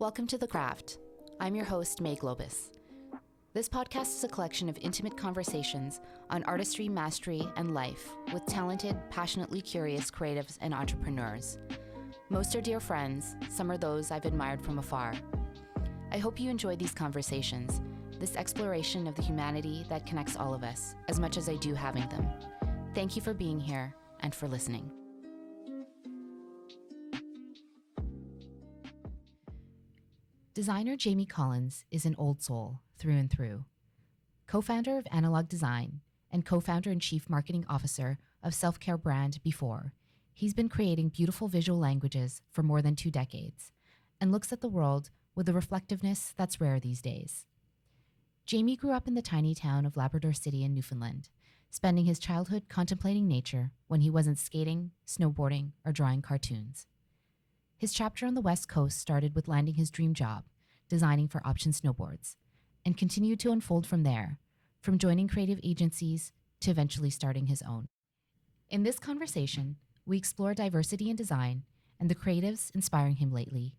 Welcome to The Craft. I'm your host, May Globus. This podcast is a collection of intimate conversations on artistry, mastery, and life with talented, passionately curious creatives and entrepreneurs. Most are dear friends, some are those I've admired from afar. I hope you enjoy these conversations, this exploration of the humanity that connects all of us, as much as I do having them. Thank you for being here and for listening. Designer Jamie Collins is an old soul through and through. Co-founder of Analog Design and co-founder and chief marketing officer of self-care brand Before, he's been creating beautiful visual languages for more than 2 decades and looks at the world with a reflectiveness that's rare these days. Jamie grew up in the tiny town of Labrador City in Newfoundland, spending his childhood contemplating nature when he wasn't skating, snowboarding, or drawing cartoons. His chapter on the West Coast started with landing his dream job, designing for Option Snowboards, and continued to unfold from there, from joining creative agencies to eventually starting his own. In this conversation, we explore diversity in design and the creatives inspiring him lately,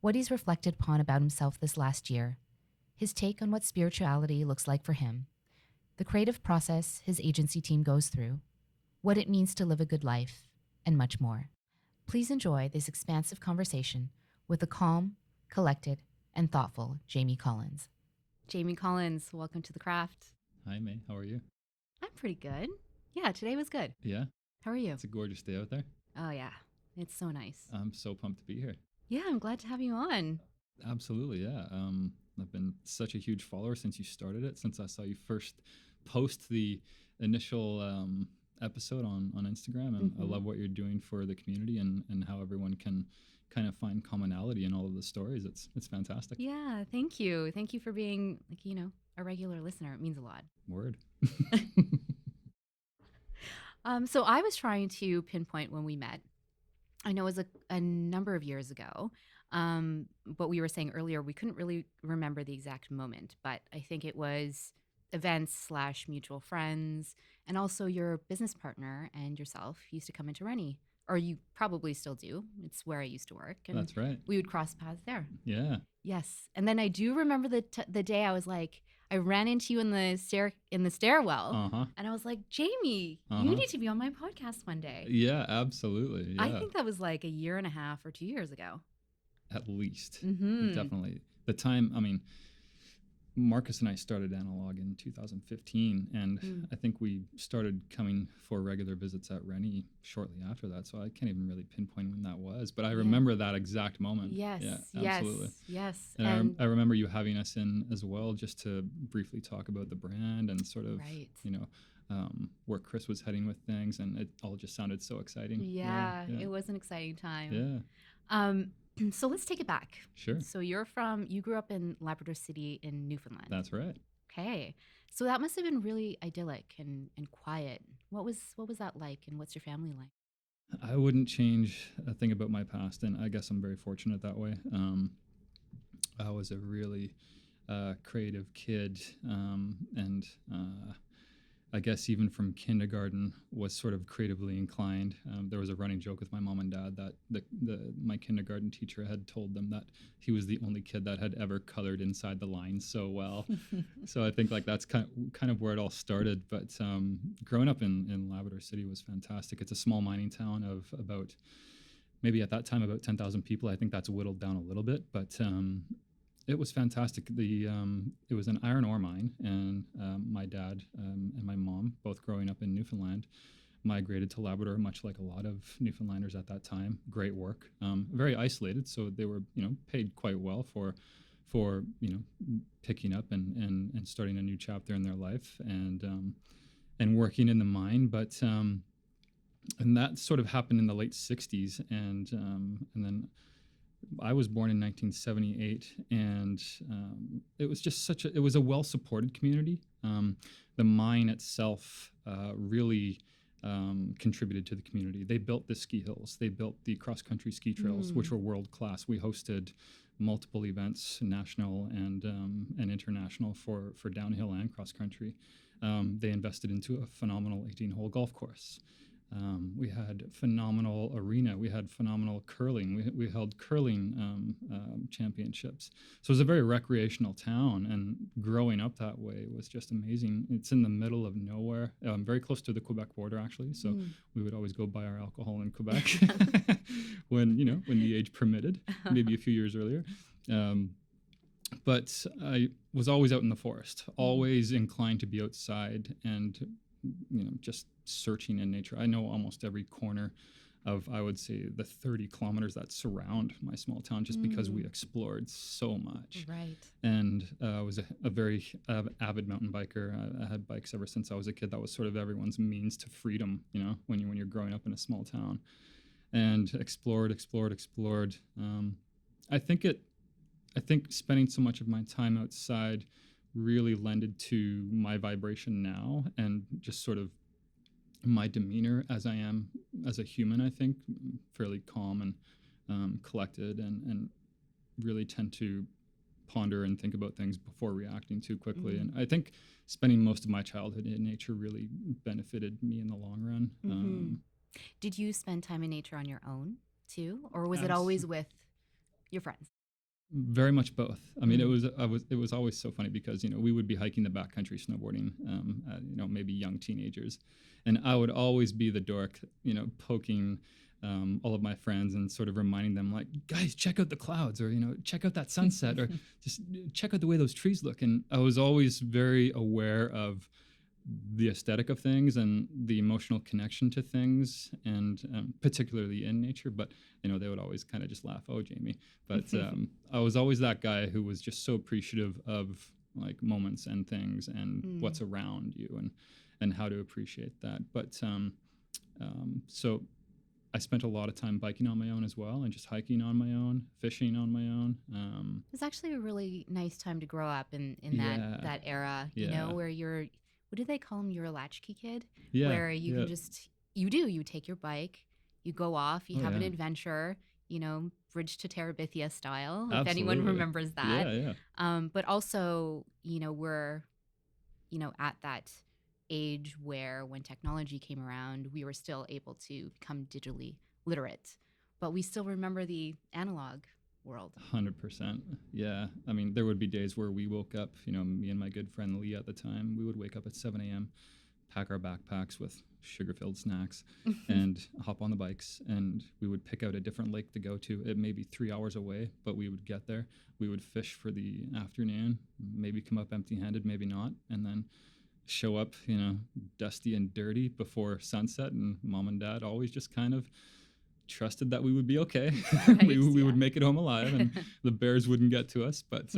what he's reflected upon about himself this last year, his take on what spirituality looks like for him, the creative process his agency team goes through, what it means to live a good life, and much more. Please enjoy this expansive conversation with the calm, collected, and thoughtful Jamie Collins. Jamie Collins, welcome to The Craft. Hi, May. How are you? I'm pretty good. Yeah, today was good. Yeah? How are you? It's a gorgeous day out there. Oh, yeah. It's so nice. I'm so pumped to be here. Yeah, I'm glad to have you on. Absolutely, yeah. I've been such a huge follower since you started it, since I saw you first post the initial episode on Instagram, and I love what you're doing for the community and how everyone can kind of find commonality in all of the stories. It's fantastic. Yeah, thank you. Thank you for being, a regular listener. It means a lot. Word. So I was trying to pinpoint when we met. I know it was a number of years ago, but we were saying earlier we couldn't really remember the exact moment, but I think it was events/mutual friends, and also your business partner and yourself used to come into Rennie, or you probably still do. It's where I used to work. And that's right. We would cross paths there. Yeah. Yes. And then I do remember the day I was like, I ran into you in the stairwell, and I was like, Jamie, you need to be on my podcast one day. Yeah, absolutely. Yeah. I think that was like a year and a half or 2 years ago. At least. Definitely. The time, Marcus and I started Analog in 2015, and I think we started coming for regular visits at Rennie shortly after that, so I can't even really pinpoint when that was, but I remember that exact moment. Yes, yeah, absolutely. Yes. And I remember you having us in as well, just to briefly talk about the brand and sort of, where Chris was heading with things, and it all just sounded so exciting. Yeah. It was an exciting time. Yeah. So let's take it back. Sure. So you grew up in Labrador City in Newfoundland. That's right. Okay. So that must have been really idyllic and quiet. What was that like, and what's your family like? I wouldn't change a thing about my past, and I guess I'm very fortunate that way. I was a really creative kid, and I guess even from kindergarten was sort of creatively inclined. There was a running joke with my mom and dad that my kindergarten teacher had told them that he was the only kid that had ever colored inside the lines so well. So I think that's kind of where it all started. But growing up in Labrador City was fantastic. It's a small mining town of about, maybe at that time, about 10,000 people. I think that's whittled down a little bit, but it was fantastic. It was an iron ore mine, and my dad and my mom, both growing up in Newfoundland, migrated to Labrador, much like a lot of Newfoundlanders at that time. Great work, very isolated, so they were paid quite well for picking up and starting a new chapter in their life and working in the mine, but. And that sort of happened in the late 60s, and then I was born in 1978, and it was just it was a well-supported community. The mine itself really contributed to the community. They built the ski hills. They built the cross-country ski trails, which were world-class. We hosted multiple events, national and international, for downhill and cross-country. They invested into a phenomenal 18-hole golf course. We had phenomenal arena. We had phenomenal curling. We held curling championships. So it was a very recreational town, and growing up that way was just amazing. It's in the middle of nowhere, very close to the Quebec border, actually. So we would always go buy our alcohol in Quebec when the age permitted, maybe a few years earlier. But I was always out in the forest, always inclined to be outside and just searching in nature. I know almost every corner of, I would say, the 30 kilometers that surround my small town, just because we explored so much. Right. And I was a very avid mountain biker. I had bikes ever since I was a kid. That was sort of everyone's means to freedom, when you're growing up in a small town. And explored. I think spending so much of my time outside really lended to my vibration now, and just sort of my demeanor as I am as a human. I think fairly calm and collected, and really tend to ponder and think about things before reacting too quickly. And I think spending most of my childhood in nature really benefited me in the long run. Did you spend time in nature on your own too, or was it always with your friends? Very much both. I mean, it was always so funny because we would be hiking the backcountry snowboarding, maybe young teenagers, and I would always be the dork, poking all of my friends and sort of reminding them, like, guys, check out the clouds, or check out that sunset, or just check out the way those trees look. And I was always very aware of the aesthetic of things and the emotional connection to things, and particularly in nature. But they would always kind of just laugh, "Oh, Jamie." But I was always that guy who was just so appreciative of like moments and things and what's around you, and how to appreciate that. But so I spent a lot of time biking on my own as well, and just hiking on my own, fishing on my own. It's actually a really nice time to grow up in that era, where you're, what do they call them? You're a latchkey kid, where you can just, you take your bike, you go off, you have an adventure, Bridge to Terabithia style, if anyone remembers that. But also, we're, at that age where when technology came around, we were still able to become digitally literate, but we still remember the analog world. 100%. Yeah. I mean, there would be days where we woke up, me and my good friend Lee at the time, we would wake up at 7 a.m., pack our backpacks with sugar-filled snacks and hop on the bikes, and we would pick out a different lake to go to. It may be 3 hours away, but we would get there. We would fish for the afternoon, maybe come up empty-handed, maybe not, and then show up, dusty and dirty before sunset, and mom and dad always just kind of trusted that we would be okay. Right, we would make it home alive, and the bears wouldn't get to us. But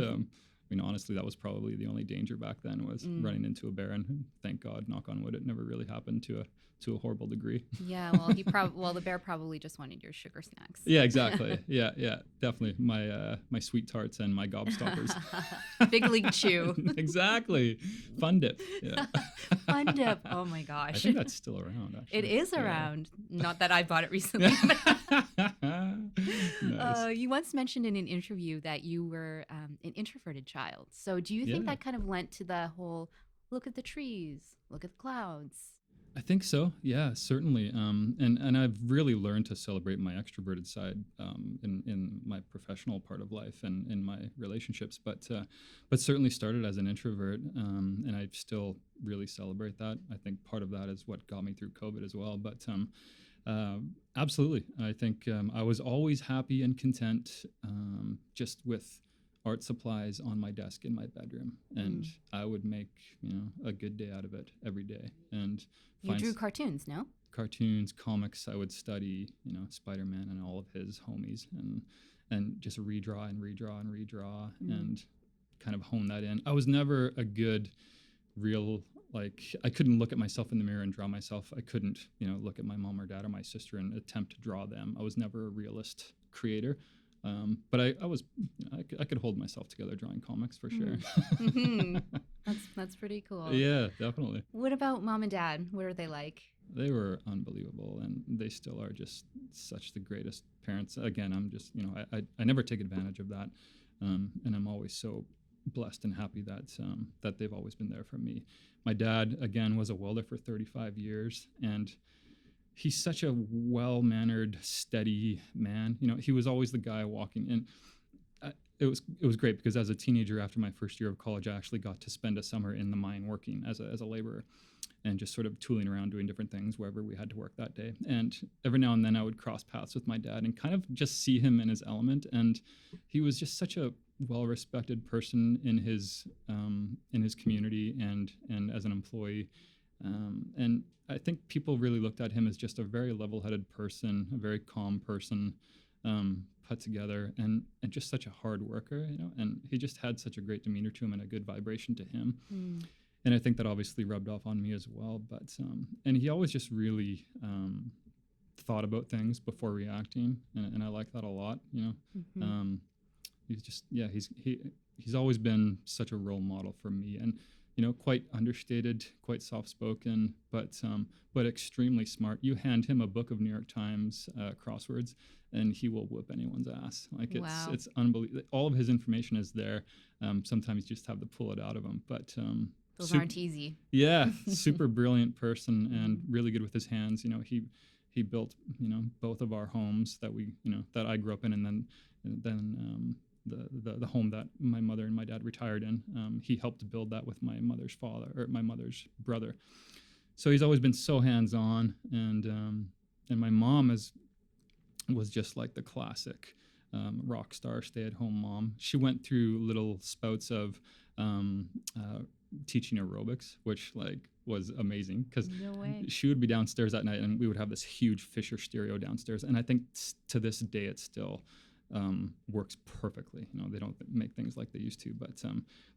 honestly, that was probably the only danger back then, was running into a bear, and thank God, knock on wood, it never really happened to a horrible degree. Yeah, well, the bear probably just wanted your sugar snacks. Yeah, exactly. Yeah, definitely. My sweet tarts and my gobstoppers. Big League Chew. Exactly. Fun Dip. Yeah. Fun Dip. Oh my gosh. I think that's still around, actually. It is around. Not that I bought it recently. Nice. You once mentioned in an interview that you were an introverted child. So do you think that kind of lent to the whole look at the trees, look at the clouds? I think so. Yeah, certainly. And I've really learned to celebrate my extroverted side in my professional part of life and in my relationships. But certainly started as an introvert, and I still really celebrate that. I think part of that is what got me through COVID as well. But absolutely, I think I was always happy and content, just with art supplies on my desk in my bedroom, and I would make a good day out of it every day. And you drew cartoons, no? Cartoons, comics. I would study, Spider-Man and all of his homies, and just redraw and kind of hone that in. I was never a good real, I couldn't look at myself in the mirror and draw myself. I couldn't look at my mom or dad or my sister and attempt to draw them. I was never a realist creator. But I was, I could hold myself together drawing comics for sure. That's pretty cool. Yeah, definitely. What about mom and dad? What are they like? They were unbelievable, and they still are just such the greatest parents. Again, I'm just, I never take advantage of that, and I'm always so blessed and happy that they've always been there for me. My dad, again, was a welder for 35 years, and he's such a well-mannered, steady man. You know, he was always the guy walking in. It was great because as a teenager, after my first year of college, I actually got to spend a summer in the mine working as a laborer, and just sort of tooling around doing different things wherever we had to work that day. And every now and then I would cross paths with my dad and kind of just see him in his element. And he was just such a well-respected person in his community and as an employee. And I think people really looked at him as just a very level-headed person, a very calm person, put together, and just such a hard worker, you know. And he just had such a great demeanor to him and a good vibration to him. And I think that obviously rubbed off on me as well. But and he always just really thought about things before reacting, and I like that a lot. You know, he's just he's always been such a role model for me, and you know, quite understated, quite soft-spoken, but extremely smart. You hand him a book of New York Times crosswords, and he will whoop anyone's ass. Like it's unbelievable. All of his information is there. Sometimes you just have to pull it out of him, but. Those aren't easy. Yeah, super brilliant person and really good with his hands. You know, he built, you know, both of our homes that I grew up in, and then the home that my mother and my dad retired in. He helped build that with my mother's brother. So he's always been so hands-on, and my mom was just like the classic rock star, stay-at-home mom. She went through little spouts of teaching aerobics, which like was amazing because she would be downstairs at night and we would have this huge Fisher stereo downstairs, and I think to this day it still works perfectly. You know, they don't make things like they used to, but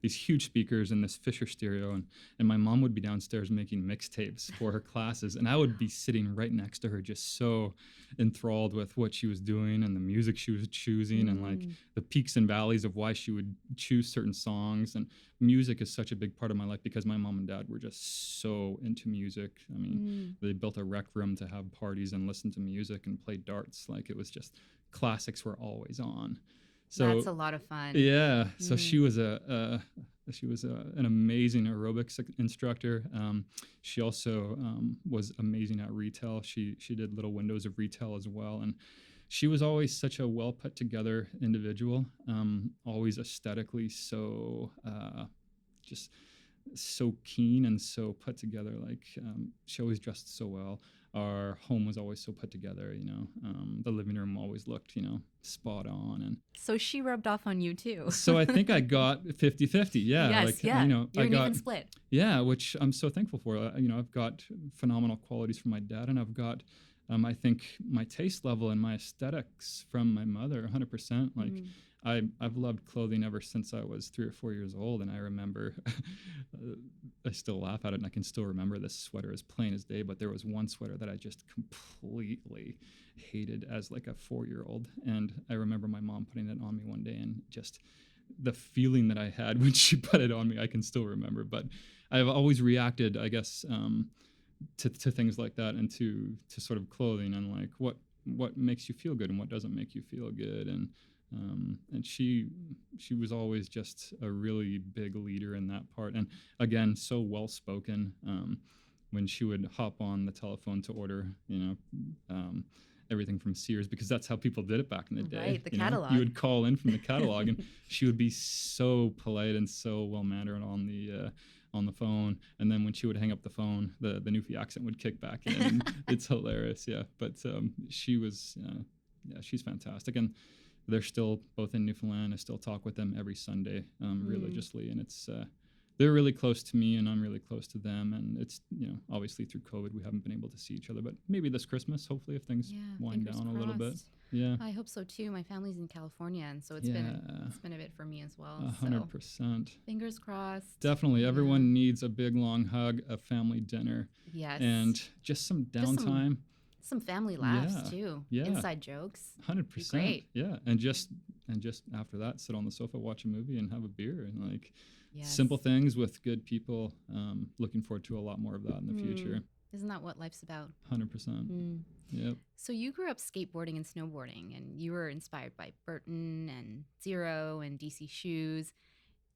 these huge speakers and this Fisher stereo, and my mom would be downstairs making mixtapes for her classes, and I would be sitting right next to her just so enthralled with what she was doing and the music she was choosing, and like the peaks and valleys of why she would choose certain songs. And music is such a big part of my life because my mom and dad were just so into music. I mean, they built a rec room to have parties and listen to music and play darts. Like, it was just classics were always on. So that's a lot of fun. Yeah. So she was an amazing aerobics instructor. She also was amazing at retail. She did little windows of retail as well, and she was always such a well put together individual. Always aesthetically so just so keen and so put together. Like she always dressed so well. Our home was always so put together, you know. The living room always looked, you know, spot on. And so she rubbed off on you too. So I think I got 50-50. Yeah. Yes, like, yeah. You know, You're an even split. Yeah, which I'm so thankful for. You know, I've got phenomenal qualities from my dad, and I've got, I think, my taste level and my aesthetics from my mother, 100%. Like, I've loved clothing ever since I was 3 or 4 years old, and I remember, I still laugh at it, and I can still remember this sweater as plain as day, but there was one sweater that I just completely hated as like a 4-year-old, and I remember my mom putting it on me one day, and just the feeling that I had when she put it on me, I can still remember. But I've always reacted, I guess, to things like that, and to sort of clothing, and like what makes you feel good and what doesn't make you feel good. And she was always just a really big leader in that part, and again, so well spoken. When she would hop on the telephone to order, you know, everything from Sears, because that's how people did it back in the day. Right, the catalog. You would call in from the catalog, and she would be so polite and so well mannered on the phone, and then when she would hang up the phone, the Newfie accent would kick back in. And it's hilarious, yeah. But she was, she's fantastic, and they're still both in Newfoundland. I still talk with them every Sunday religiously, and it's they're really close to me, and I'm really close to them. And it's, you know, obviously through COVID we haven't been able to see each other, but maybe this Christmas, hopefully, if things wind down a little bit. Yeah, I hope so too. My family's in California, and so it's been a bit for me as well. 100%. Fingers crossed. Definitely, everyone needs a big long hug, a family dinner, yes, and just some downtime. Some family laughs too. Yeah. Inside jokes. 100%. Great. Yeah. And just after that, sit on the sofa, watch a movie, and have a beer, and like simple things with good people. Looking forward to a lot more of that in the future. Isn't that what life's about? 100%. Yep. So you grew up skateboarding and snowboarding, and you were inspired by Burton and Zero and DC Shoes.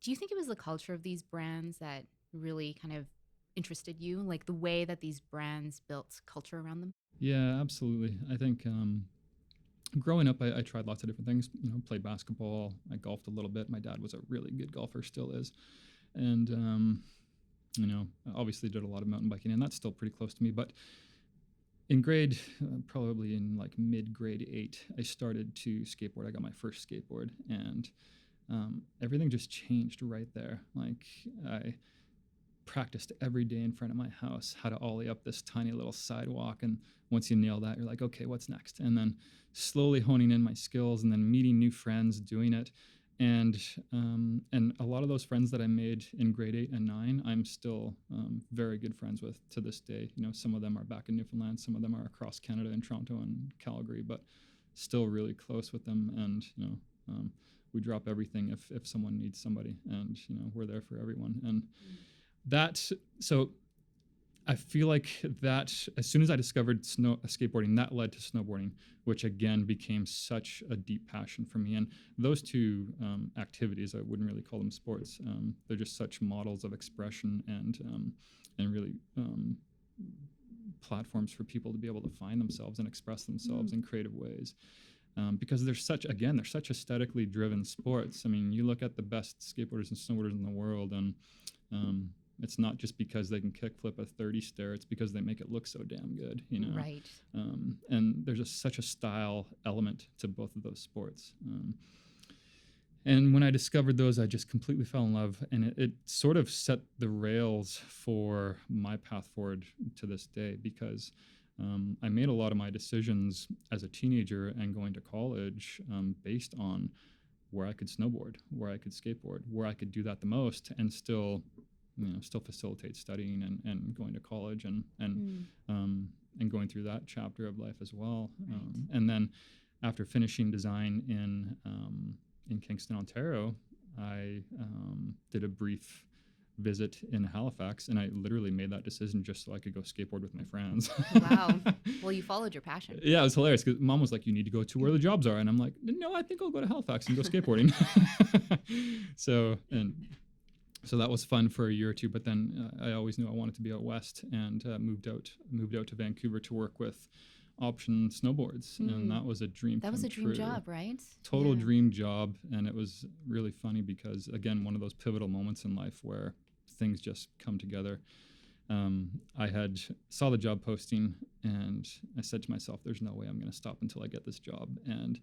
Do you think it was the culture of these brands that really kind of interested you, like the way that these brands built culture around them? Yeah, absolutely. I think growing up, I tried lots of different things. Played basketball. I golfed a little bit. My dad was a really good golfer, still is, and I obviously did a lot of mountain biking, and that's still pretty close to me. But in probably in like mid-grade 8, I started to skateboard. I got my first skateboard, and everything just changed right there. Like I practiced every day in front of my house how to ollie up this tiny little sidewalk, and once you nail that, you're like, okay, what's next? And then slowly honing in my skills, and then meeting new friends doing it. And a lot of those friends that I made in grade 8 and 9, I'm still very good friends with to this day. Some of them are back in Newfoundland, some of them are across Canada in Toronto and Calgary, but still really close with them. And we drop everything if someone needs somebody, and we're there for everyone. And so I feel like that as soon as I discovered skateboarding, that led to snowboarding, which again became such a deep passion for me. And those two activities, I wouldn't really call them sports. They're just such models of expression and really platforms for people to be able to find themselves and express themselves in creative ways. Because they're such aesthetically driven sports. I mean, you look at the best skateboarders and snowboarders in the world, and it's not just because they can kickflip a 30 stair, it's because they make it look so damn good, Right. And there's just such a style element to both of those sports. And when I discovered those, I just completely fell in love, and it sort of set the rails for my path forward to this day, because I made a lot of my decisions as a teenager and going to college based on where I could snowboard, where I could skateboard, where I could do that the most, and still facilitate studying and going to college and going through that chapter of life as well. Right. And then after finishing design in Kingston, Ontario, I did a brief visit in Halifax, and I literally made that decision just so I could go skateboard with my friends. Wow. Well, you followed your passion. Yeah, it was hilarious because Mom was like, "You need to go to where the jobs are," and I'm like, "No, I think I'll go to Halifax and go skateboarding." So that was fun for a year or two, but then I always knew I wanted to be out west, and moved out to Vancouver to work with Option Snowboards, and that was a dream. That was a dream job, right? Total dream job, and it was really funny because, again, one of those pivotal moments in life where things just come together. I saw the job posting, and I said to myself, "There's no way I'm going to stop until I get this job." And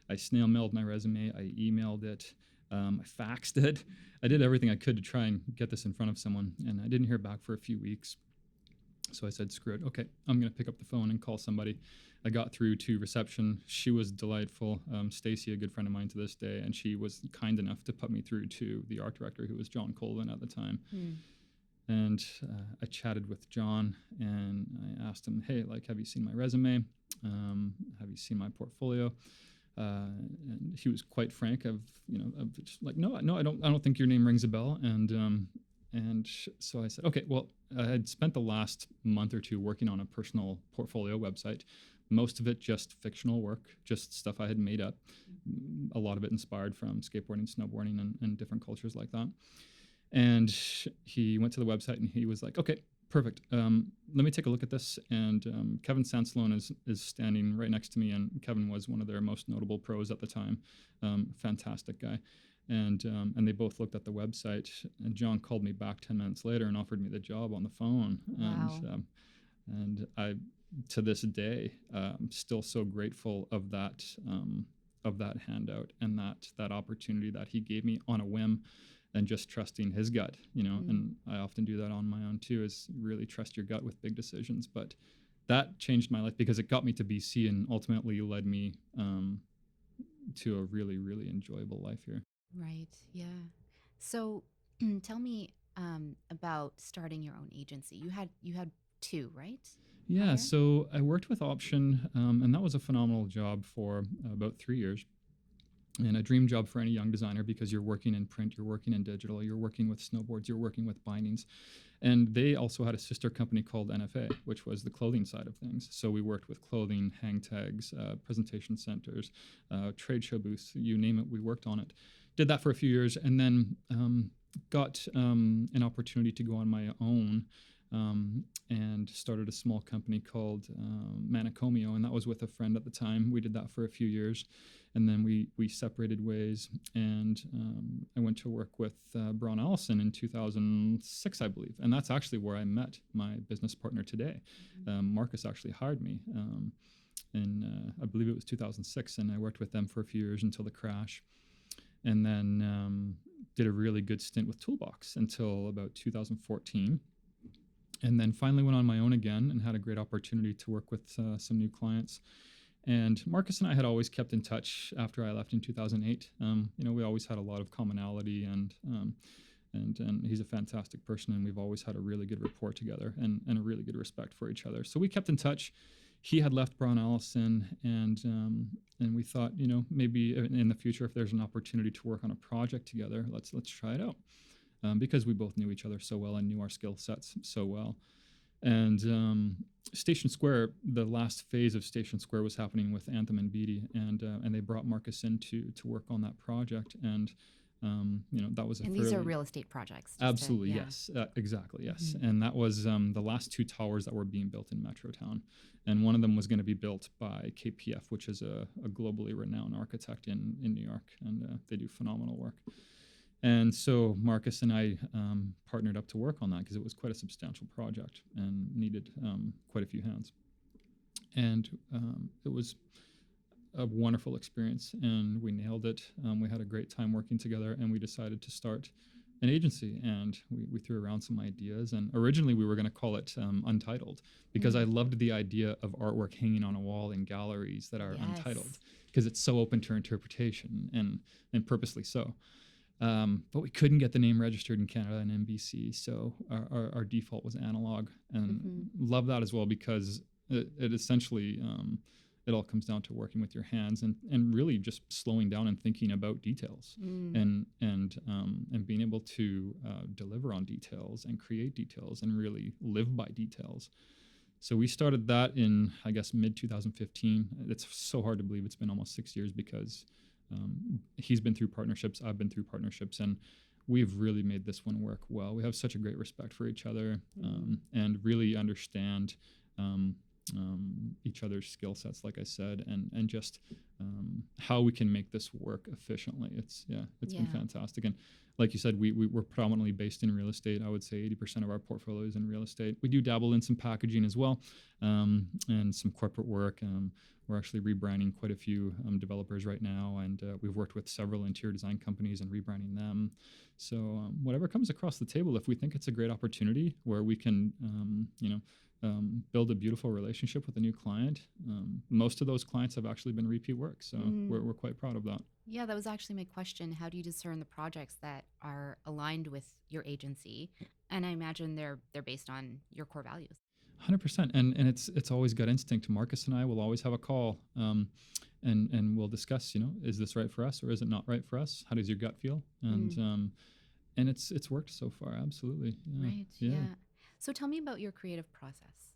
I snail mailed my resume, I emailed it, I faxed it. I did everything I could to try and get this in front of someone, and I didn't hear back for a few weeks. So I said, screw it. Okay, I'm going to pick up the phone and call somebody. I got through to reception. She was delightful. Stacy, a good friend of mine to this day, and she was kind enough to put me through to the art director, who was John Colvin at the time. And I chatted with John, and I asked him, "Hey, have you seen my resume? Have you seen my portfolio?" And he was quite frank of just like, no, I don't think your name rings a bell. And so I said, okay, well, I had spent the last month or two working on a personal portfolio website, most of it just fictional work, just stuff I had made up, a lot of it inspired from skateboarding, snowboarding, and different cultures like that. And he went to the website and he was like, okay, perfect. Let me take a look at this. And Kevin Sansalone is standing right next to me, and Kevin was one of their most notable pros at the time. Fantastic guy. And they both looked at the website, and John called me back 10 minutes later and offered me the job on the phone. Wow. And I, to this day, I'm still so grateful of that handout and that opportunity that he gave me on a whim, and just trusting his gut, and I often do that on my own too, is really trust your gut with big decisions. But that changed my life because it got me to BC and ultimately led me to a really, really enjoyable life here. Right. Yeah. So tell me about starting your own agency. You had two, right? Yeah. Prior? So I worked with Option, and that was a phenomenal job for about 3 years. And a dream job for any young designer, because you're working in print, you're working in digital, you're working with snowboards, you're working with bindings. And they also had a sister company called NFA, which was the clothing side of things. So we worked with clothing, hang tags, presentation centers, trade show booths, you name it, we worked on it. Did that for a few years, and then got an opportunity to go on my own and started a small company called Manicomio, and that was with a friend at the time. We did that for a few years, and then we separated ways, and I went to work with Braun Allison in 2006, I believe, and that's actually where I met my business partner today. Marcus actually hired me in I believe it was 2006, and I worked with them for a few years until the crash, and then did a really good stint with Toolbox until about 2014. And then finally went on my own again and had a great opportunity to work with some new clients. And Marcus and I had always kept in touch after I left in 2008. We always had a lot of commonality, and he's a fantastic person, and we've always had a really good rapport together and a really good respect for each other. So we kept in touch. He had left Braun Allison, and we thought, maybe in the future, if there's an opportunity to work on a project together, let's try it out. Because we both knew each other so well and knew our skill sets so well. And Station Square, the last phase of Station Square was happening with Anthem and Beatty, and they brought Marcus in to work on that project. And that was and these are real estate projects. Absolutely, yes, exactly, yes. Mm-hmm. And that was the last two towers that were being built in Metrotown, and one of them was going to be built by KPF, which is a globally renowned architect in New York, and they do phenomenal work. And so Marcus and I partnered up to work on that because it was quite a substantial project and needed quite a few hands. And it was a wonderful experience, and we nailed it. We had a great time working together, and we decided to start an agency, and we threw around some ideas. And originally we were going to call it Untitled, because I loved the idea of artwork hanging on a wall in galleries that are untitled, because it's so open to interpretation, and purposely so. But we couldn't get the name registered in Canada and NBC, so our default was Analog, and love that as well, because it essentially it all comes down to working with your hands and really just slowing down and thinking about details, and being able to deliver on details and create details and really live by details. So we started that in, I guess, mid-2015. It's so hard to believe it's been almost 6 years, because he's been through partnerships, I've been through partnerships, and we've really made this one work well. We have such a great respect for each other, and really understand each other's skill sets, like I said, and just how we can make this work efficiently. It's been fantastic. And like you said, we're predominantly based in real estate. I would say 80% of our portfolio is in real estate. We do dabble in some packaging as well, and some corporate work. We're actually rebranding quite a few developers right now, and we've worked with several interior design companies and rebranding them. So whatever comes across the table, if we think it's a great opportunity where we can, build a beautiful relationship with a new client, most of those clients have actually been repeat work. So we're quite proud of that. Yeah, that was actually my question. How do you discern the projects that are aligned with your agency? And I imagine they're based on your core values. 100%, and it's always gut instinct. Marcus and I will always have a call, and we'll discuss. Is this right for us, or is it not right for us? How does your gut feel? And it's worked so far. Absolutely. Yeah. Right. Yeah. So tell me about your creative process.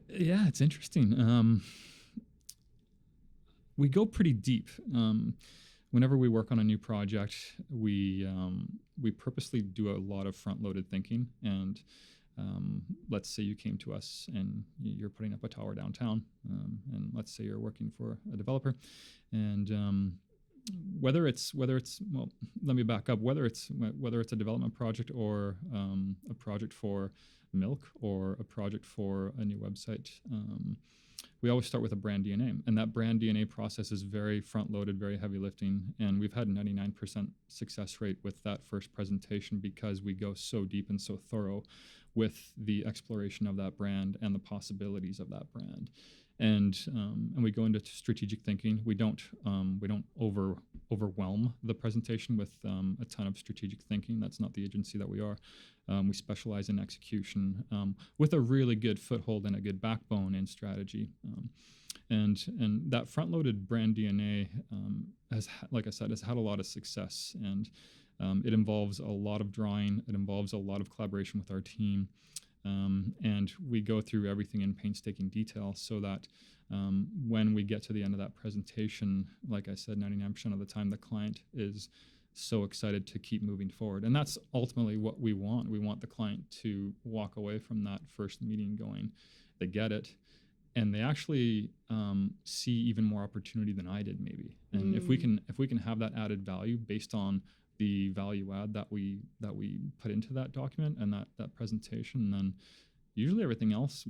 Yeah, it's interesting. We go pretty deep. Whenever we work on a new project, we purposely do a lot of front-loaded thinking. And let's say you came to us and you're putting up a tower downtown, and let's say you're working for a developer, and whether it's well, let me back up. Whether it's a development project or a project for milk or a project for a new website, we always start with a brand DNA, and that brand DNA process is very front-loaded, very heavy lifting, and we've had 99% success rate with that first presentation because we go so deep and so thorough with the exploration of that brand and the possibilities of that brand. And we go into strategic thinking. We don't overwhelm the presentation with a ton of strategic thinking. That's not the agency that we are. We specialize in execution with a really good foothold and a good backbone in strategy. And that front-loaded brand DNA has, like I said, has had a lot of success. And it involves a lot of drawing. It involves a lot of collaboration with our team. And we go through everything in painstaking detail so that when we get to the end of that presentation, like I said, 99% of the time the client is so excited to keep moving forward. And that's ultimately what we want. We want the client to walk away from that first meeting going, they get it, and they actually see even more opportunity than I did, maybe. And if we can have that added value based on the value add that we put into that document and that presentation, then usually everything else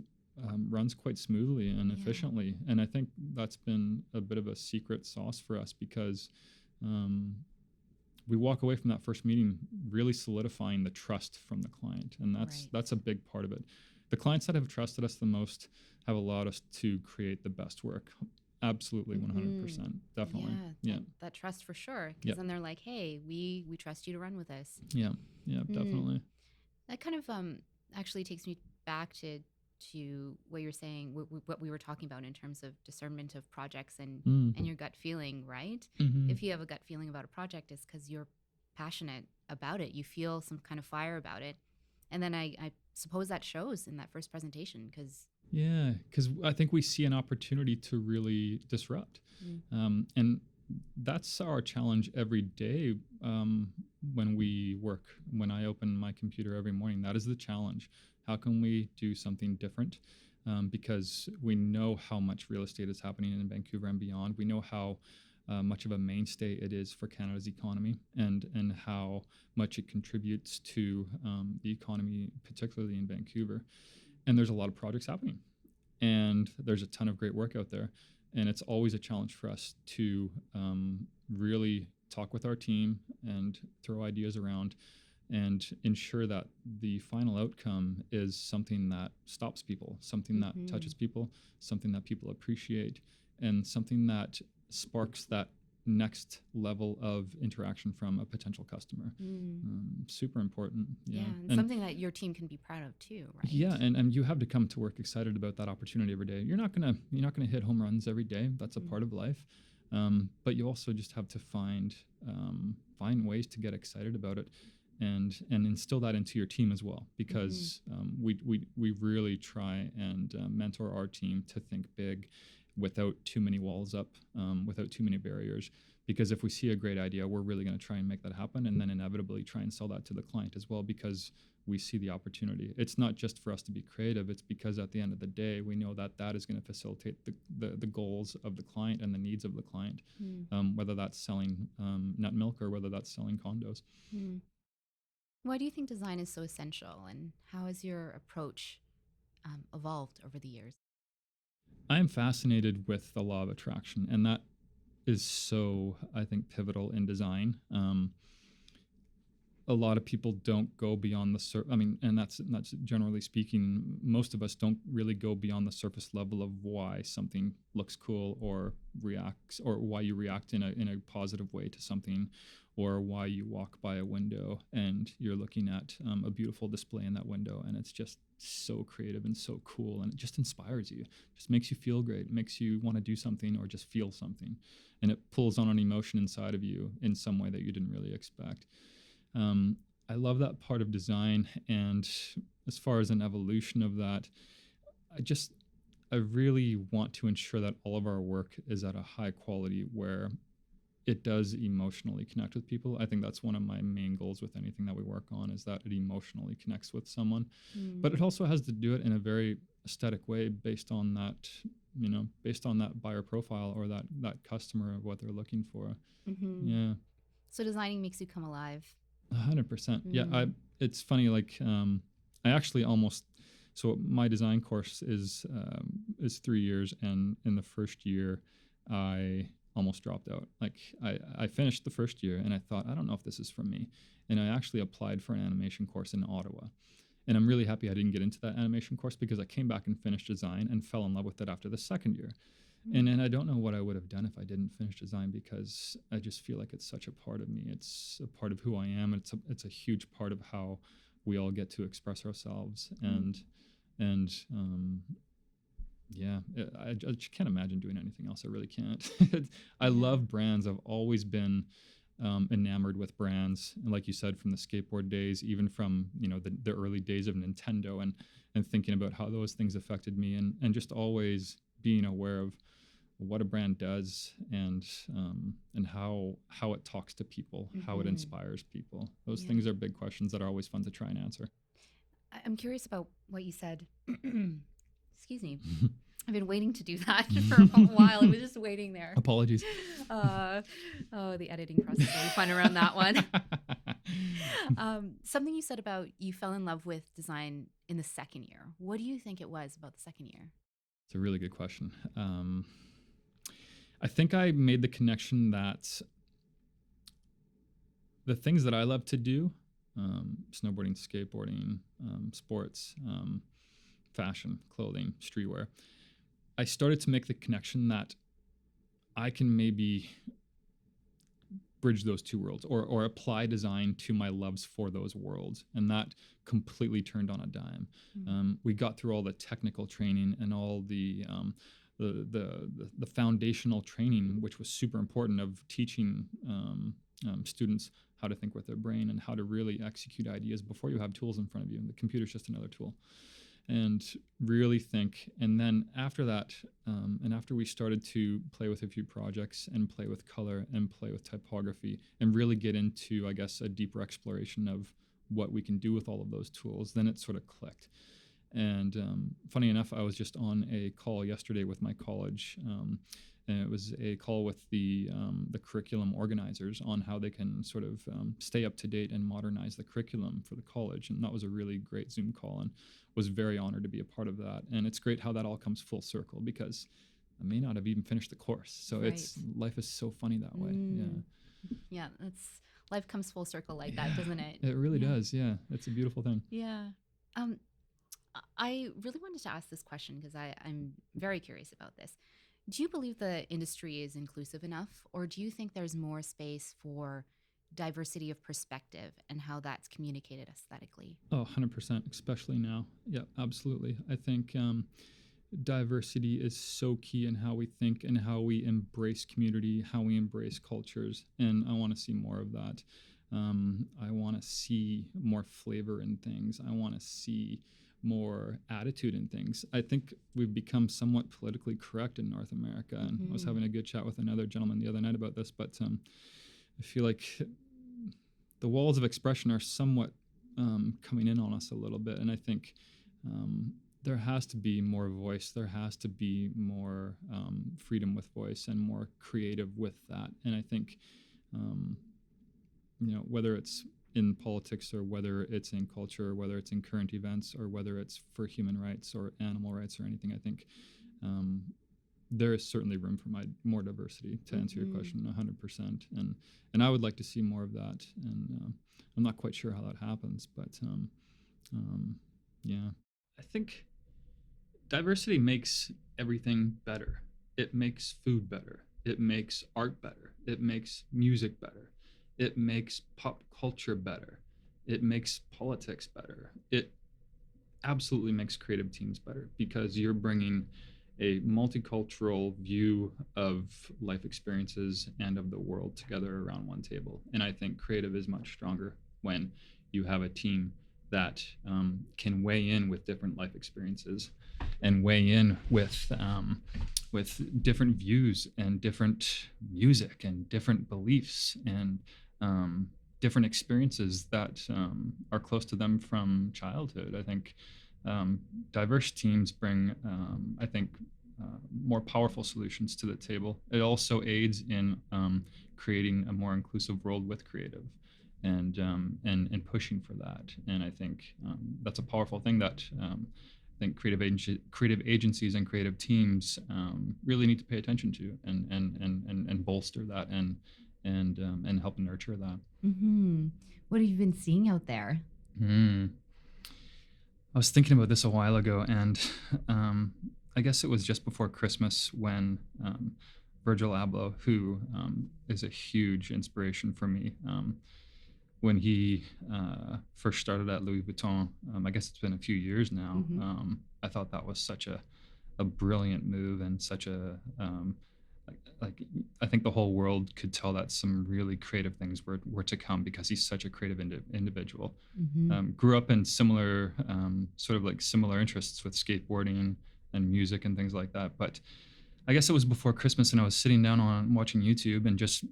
runs quite smoothly and efficiently. And I think that's been a bit of a secret sauce for us, because we walk away from that first meeting really solidifying the trust from the client, and that's a big part of it. The clients that have trusted us the most have allowed us to create the best work. Absolutely, 100%, definitely. That trust for sure, because then they're like, hey, we trust you to run with us. Definitely. That kind of actually takes me back to what you're saying, what we were talking about in terms of discernment of projects and your gut feeling, right? If you have a gut feeling about a project, it's because you're passionate about it. You feel some kind of fire about it. And then I suppose that shows in that first presentation, because I think we see an opportunity to really disrupt. And that's our challenge every day when we work. When I open my computer every morning, that is the challenge. How can we do something different? Because we know how much real estate is happening in Vancouver and beyond. We know how much of a mainstay it is for Canada's economy, and how much it contributes to the economy, particularly in Vancouver. And there's a lot of projects happening, and there's a ton of great work out there. And it's always a challenge for us to really talk with our team and throw ideas around and ensure that the final outcome is something that stops people, something that touches people, something that people appreciate, and something that sparks that next level of interaction from a potential customer. Super important. And something that your team can be proud of too, right? And you have to come to work excited about that opportunity every day. You're not gonna hit home runs every day. That's a part of life. But you also just have to find ways to get excited about it, and instill that into your team as well, because we really try and mentor our team to think big, without too many walls up, without too many barriers. Because if we see a great idea, we're really going to try and make that happen, and then inevitably try and sell that to the client as well, because we see the opportunity. It's not just for us to be creative, it's because at the end of the day, we know that that is going to facilitate the goals of the client and the needs of the client, whether that's selling nut milk or whether that's selling condos. Why do you think design is so essential, and how has your approach evolved over the years? I am fascinated with the law of attraction, and that is so, I think, pivotal in design. A lot of people don't go beyond the and that's generally speaking, most of us don't really go beyond the surface level of why something looks cool or reacts, or why you react in a positive way to something, or why you walk by a window and you're looking at a beautiful display in that window, and it's just so creative and so cool, and it just inspires you, just makes you feel great, it makes you want to do something or just feel something, and it pulls on an emotion inside of you in some way that you didn't really expect. I love that part of design, and as far as an evolution of that, I really want to ensure that all of our work is at a high quality where it does emotionally connect with people. I think that's one of my main goals with anything that we work on, is that it emotionally connects with someone. But it also has to do it in a very aesthetic way, based on that buyer profile or that customer, of what they're looking for. So designing makes you come alive. 100%. Yeah. It's funny. Like, I actually so my design course is 3 years. And in the first year, I almost dropped out. Like, I finished the first year and I thought, I don't know if this is for me. And I actually applied for an animation course in Ottawa. And I'm really happy I didn't get into that animation course, because I came back and finished design and fell in love with it after the second year. And I don't know what I would have done if I didn't finish design, because I just feel like it's such a part of me. It's a part of who I am. It's a huge part of how we all get to express ourselves. I just can't imagine doing anything else. I really can't. I love brands. I've always been enamored with brands, and like you said, from the skateboard days, even from the early days of Nintendo, and thinking about how those things affected me, and just always being aware of what a brand does, and how it talks to people, how it inspires people. Those things are big questions that are always fun to try and answer. I'm curious about what you said. Excuse me. I've been waiting to do that for a while. I was just waiting there. Apologies. The editing process will be fun around that one. Something you said about you fell in love with design in the second year. What do you think it was about the second year? It's a really good question. I think I made the connection that the things that I love to do, snowboarding, skateboarding, sports, fashion, clothing, streetwear, I started to make the connection that I can maybe bridge those two worlds, or apply design to my loves for those worlds. And that completely turned on a dime. We got through all the technical training and all the foundational training, which was super important, of teaching students how to think with their brain and how to really execute ideas before you have tools in front of you. And the computer's just another tool. And really think. And then after that, and after we started to play with a few projects and play with color and play with typography and really get into, I guess, a deeper exploration of what we can do with all of those tools, then it sort of clicked. And funny enough, I was just on a call yesterday with my college, and it was a call with the curriculum organizers on how they can sort of stay up to date and modernize the curriculum for the college. And that was a really great Zoom call, and was very honored to be a part of that. And it's great how that all comes full circle, because I may not have even finished the course. So life is so funny that way. Yeah, life comes full circle like that, doesn't it? It really does. Yeah, it's a beautiful thing. Yeah. I really wanted to ask this question because I'm very curious about this. Do you believe the industry is inclusive enough, or do you think there's more space for diversity of perspective and how that's communicated aesthetically? Oh, 100%, especially now. Yeah, absolutely. I think diversity is so key in how we think and how we embrace community, how we embrace cultures, and I want to see more of that. I want to see more flavor in things. I want to see more attitude in things. I think we've become somewhat politically correct in North America, and I was having a good chat with another gentleman the other night about this, but I feel like the walls of expression are somewhat coming in on us a little bit, and I think there has to be more voice. There has to be more freedom with voice and more creative with that. And I think, whether it's in politics or whether it's in culture or whether it's in current events or whether it's for human rights or animal rights or anything, I think there is certainly room for more diversity, to answer your question, 100%. And I would like to see more of that. And I'm not quite sure how that happens, but yeah. I think diversity makes everything better. It makes food better. It makes art better. It makes music better. It makes pop culture better. It makes politics better. It absolutely makes creative teams better, because you're bringing a multicultural view of life experiences and of the world together around one table. And I think creative is much stronger when you have a team that can weigh in with different life experiences and weigh in with different views and different music and different beliefs and different experiences that are close to them from childhood. I think diverse teams bring, more powerful solutions to the table. It also aids in creating a more inclusive world with creative, and pushing for that. And I think that's a powerful thing that I think creative agencies and creative teams really need to pay attention to, and bolster that, and help nurture that. What have you been seeing out there? I was thinking about this a while ago, and I guess it was just before Christmas when Virgil Abloh, who is a huge inspiration for me, when he first started at Louis Vuitton, I guess it's been a few years now, I thought that was such a brilliant move, and such a, I think the whole world could tell that some really creative things were to come, because he's such a creative individual. Grew up in similar, similar interests with skateboarding and music and things like that. But I guess it was before Christmas, and I was sitting down on watching YouTube and just,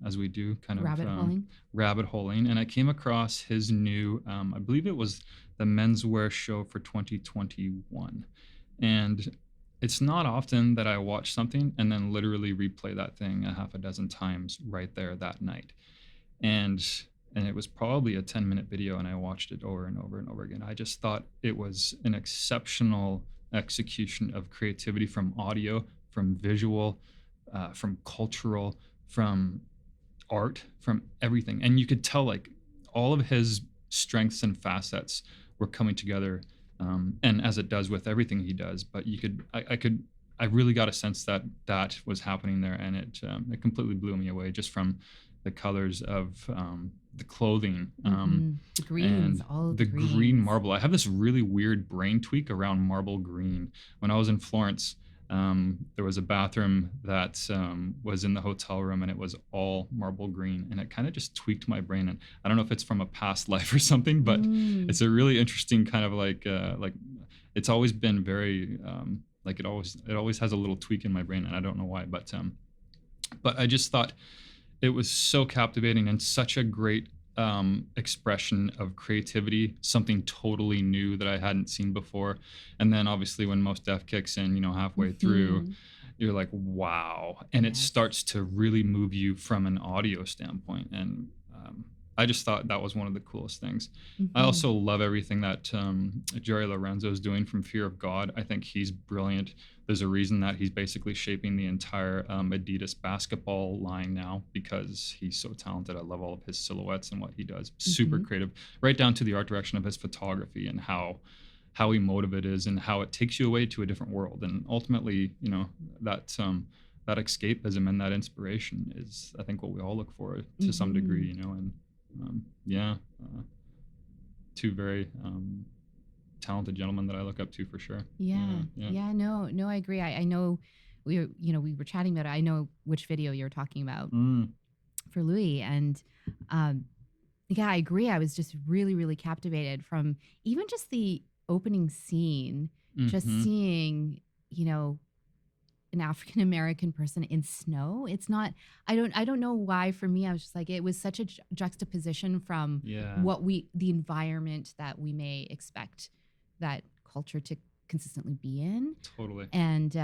as we do, kind of Rabbit holing. rabbit holing, and I came across his new, I believe it was the menswear show for 2021, and it's not often that I watch something and then literally replay that thing a half a dozen times right there that night, and it was probably a 10-minute video, and I watched it over and over and over again. I just thought it was an exceptional execution of creativity, from audio, from visual, from cultural, from art, from everything. And you could tell like all of his strengths and facets were coming together, and as it does with everything he does. But I really got a sense that that was happening there, and it completely blew me away, just from the colors of the clothing, The greens, and all of the the green greens. marble. I have this really weird brain tweak around marble green. When I was in Florence, there was a bathroom that was in the hotel room, and it was all marble green, and it kind of just tweaked my brain. And I don't know if it's from a past life or something, but it's a really interesting kind of like it's always been very like it always has a little tweak in my brain, and I don't know why, but I just thought it was so captivating and such a great expression of creativity, something totally new that I hadn't seen before. And then obviously when Most Def kicks in, halfway through, you're like, wow. And it Yes. starts to really move you from an audio standpoint. And I just thought that was one of the coolest things. I also love everything that Jerry Lorenzo is doing from Fear of God. I think he's brilliant. There's a reason that he's basically shaping the entire Adidas basketball line now, because he's so talented. I love all of his silhouettes and what he does. Super creative, right down to the art direction of his photography, and how emotive it is, and how it takes you away to a different world. And ultimately, that escapism and that inspiration is, I think, what we all look for to some degree, and two very talented gentlemen that I look up to for sure. No, I agree. I know we were chatting about it. I know which video you're talking about for Louis. And I agree. I was just really, really captivated from even just the opening scene, just seeing, an African American person in snow. It's not, I don't know why. For me, I was just like, it was such a juxtaposition from the environment that we may expect that culture to consistently be in. Totally. And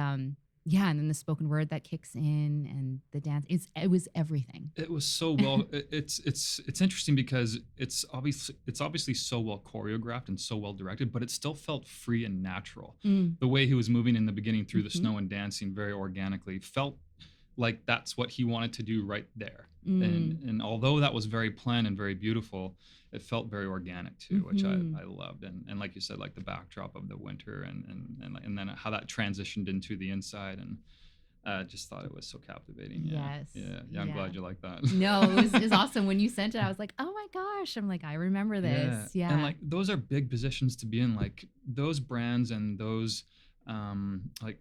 and then the spoken word that kicks in, and the dance. It was everything. It was so well. It's interesting because it's obviously so well choreographed and so well directed, but it still felt free and natural. The way he was moving in the beginning through the snow and dancing very organically felt like that's what he wanted to do right there. And although that was very planned and very beautiful, it felt very organic too, which I loved. And like you said, like the backdrop of the winter, and then how that transitioned into the inside, and I just thought it was so captivating. I'm glad you like that. No, it was awesome. When you sent it, I was like, oh my gosh. I'm like, I remember this. Yeah. And like, those are big positions to be in, like those brands and those like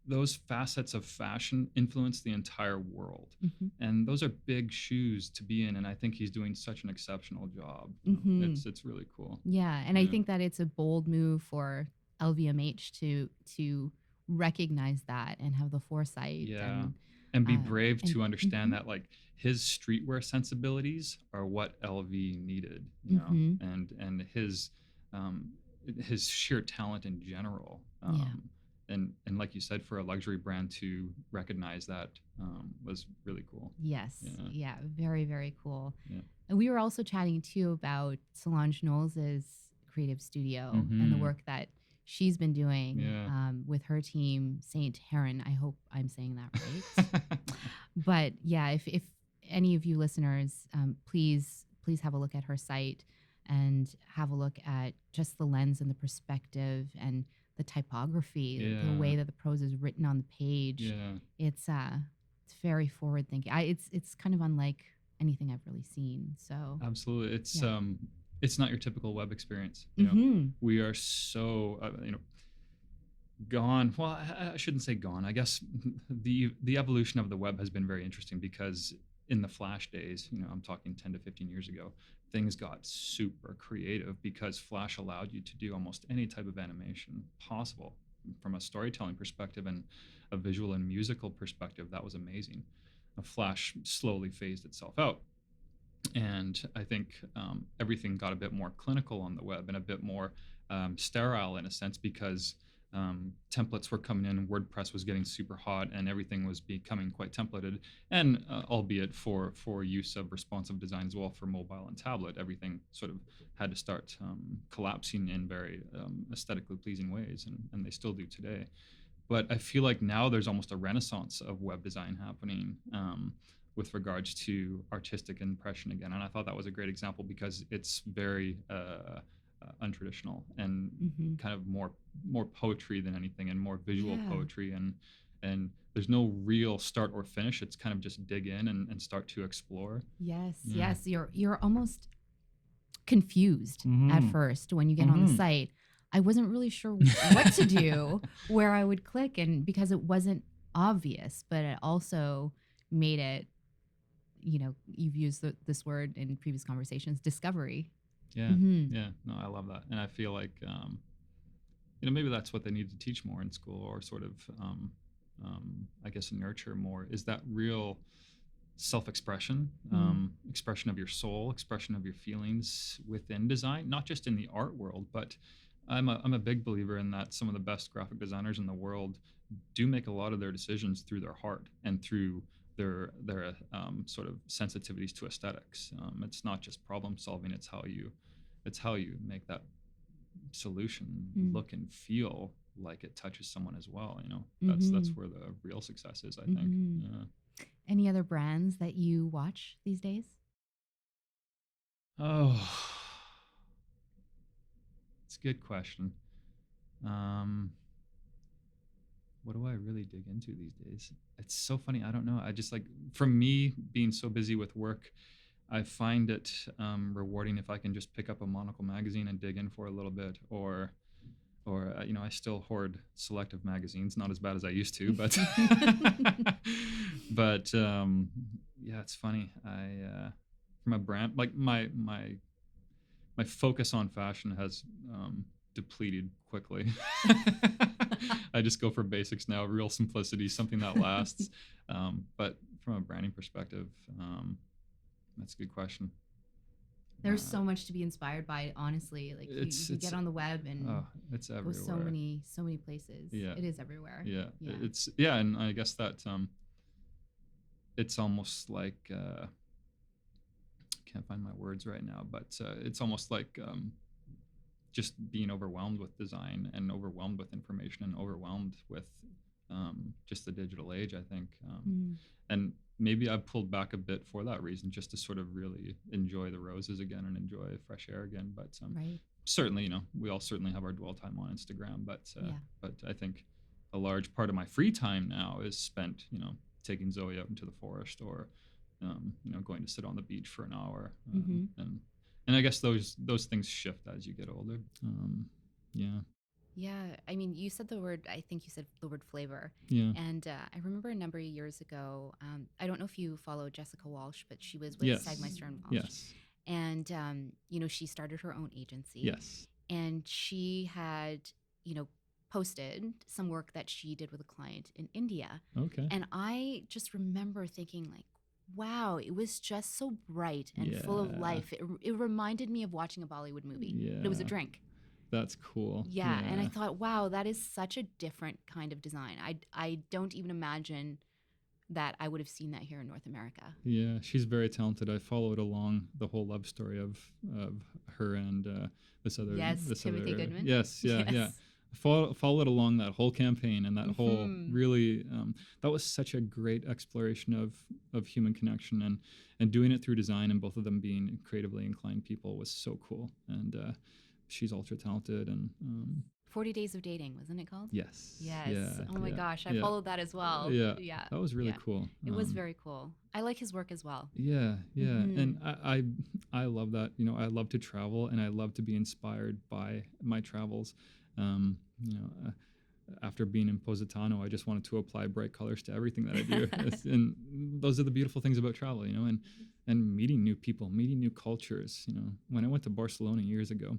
those facets of fashion influence the entire world. And those are big shoes to be in. And I think he's doing such an exceptional job. It's really cool. Yeah. And I think that it's a bold move for LVMH to recognize that and have the foresight. And be brave to understand that like his streetwear sensibilities are what LV needed, and his sheer talent in general. And like you said, for a luxury brand to recognize that was really cool. Yes. Yeah. Very, very cool. And we were also chatting too about Solange Knowles' creative studio and the work that she's been doing with her team, Saint Heron. I hope I'm saying that right. But yeah, if any of you listeners, please have a look at her site and have a look at just the lens and the perspective and the typography, the way that the prose is written on the page. It's very forward thinking. It's kind of unlike anything I've really seen. So absolutely, it's not your typical web experience. We are so gone. Well, I shouldn't say gone. I guess the evolution of the web has been very interesting, because in the Flash days, I'm talking 10 to 15 years ago, things got super creative because Flash allowed you to do almost any type of animation possible. from a storytelling perspective and a visual and musical perspective, that was amazing. A Flash slowly phased itself out. And I think everything got a bit more clinical on the web and a bit more sterile in a sense, because templates were coming in, and WordPress was getting super hot, and everything was becoming quite templated. And albeit for use of responsive design as well for mobile and tablet, everything sort of had to start collapsing in very aesthetically pleasing ways, and they still do today. But I feel like now there's almost a renaissance of web design happening with regards to artistic impression again. And I thought that was a great example because it's very untraditional and kind of more poetry than anything, and more visual poetry. And there's no real start or finish. It's kind of just dig in and start to explore. Yes. You're almost confused at first when you get on the site. I wasn't really sure what to do, where I would click, and because it wasn't obvious, but it also made it, you've used this word in previous conversations, discovery. Yeah. No, I love that. And I feel like, maybe that's what they need to teach more in school, or sort of, I guess, nurture more, is that real self-expression, expression of your soul, expression of your feelings within design, not just in the art world, but I'm a big believer in that some of the best graphic designers in the world do make a lot of their decisions through their heart and through their sort of sensitivities to aesthetics. It's not just problem solving; it's how you make that solution look and feel like it touches someone as well. That's where the real success is, I think. Yeah. Any other brands that you watch these days? Oh. It's a good question. What do I really dig into these days? It's so funny. I don't know. I just, like, for me, being so busy with work, I find it rewarding if I can just pick up a Monocle magazine and dig in for a little bit, or I still hoard selective magazines, not as bad as I used to, but but yeah, it's funny. I from a brand, like, my focus on fashion has depleted quickly. I just go for basics now, real simplicity, something that lasts. But from a branding perspective, that's a good question. There's so much to be inspired by, honestly. Like, you get on the web and it's go everywhere. so many places. Yeah. It is everywhere. Yeah. And I guess that it's almost like can't find my words right now, but it's almost like just being overwhelmed with design and overwhelmed with information and overwhelmed with just the digital age, I think. And maybe I've pulled back a bit for that reason, just to sort of really enjoy the roses again and enjoy fresh air again. But certainly, we all certainly have our dwell time on Instagram, but I think a large part of my free time now is spent, taking Zoe out into the forest, or going to sit on the beach for an hour. And I guess those things shift as you get older. Yeah. I mean, I think you said the word flavor. Yeah. And I remember a number of years ago, I don't know if you follow Jessica Walsh, but she was with Sagmeister and Walsh. Yes. And, she started her own agency. Yes. And she had, posted some work that she did with a client in India. Okay. And I just remember thinking, like, wow, it was just so bright and full of life. It reminded me of watching a Bollywood movie. Yeah. But it was a drink. That's cool. Yeah. And I thought, wow, that is such a different kind of design. I don't even imagine that I would have seen that here in North America. Yeah, she's very talented. I followed along the whole love story of her and this other Timothy Goodman. Yes. Followed along that whole campaign and that whole really that was such a great exploration of human connection, and doing it through design, and both of them being creatively inclined people was so cool. And she's ultra talented. And 40 Days of Dating, wasn't it called? Yes. Yeah. Oh my gosh, I followed that as well. Yeah. That was really cool. It was very cool. I like his work as well. Yeah. And I love that. I love to travel, and I love to be inspired by my travels. After being in Positano, I just wanted to apply bright colors to everything that I do. And those are the beautiful things about travel, and meeting new people, meeting new cultures. When I went to Barcelona years ago,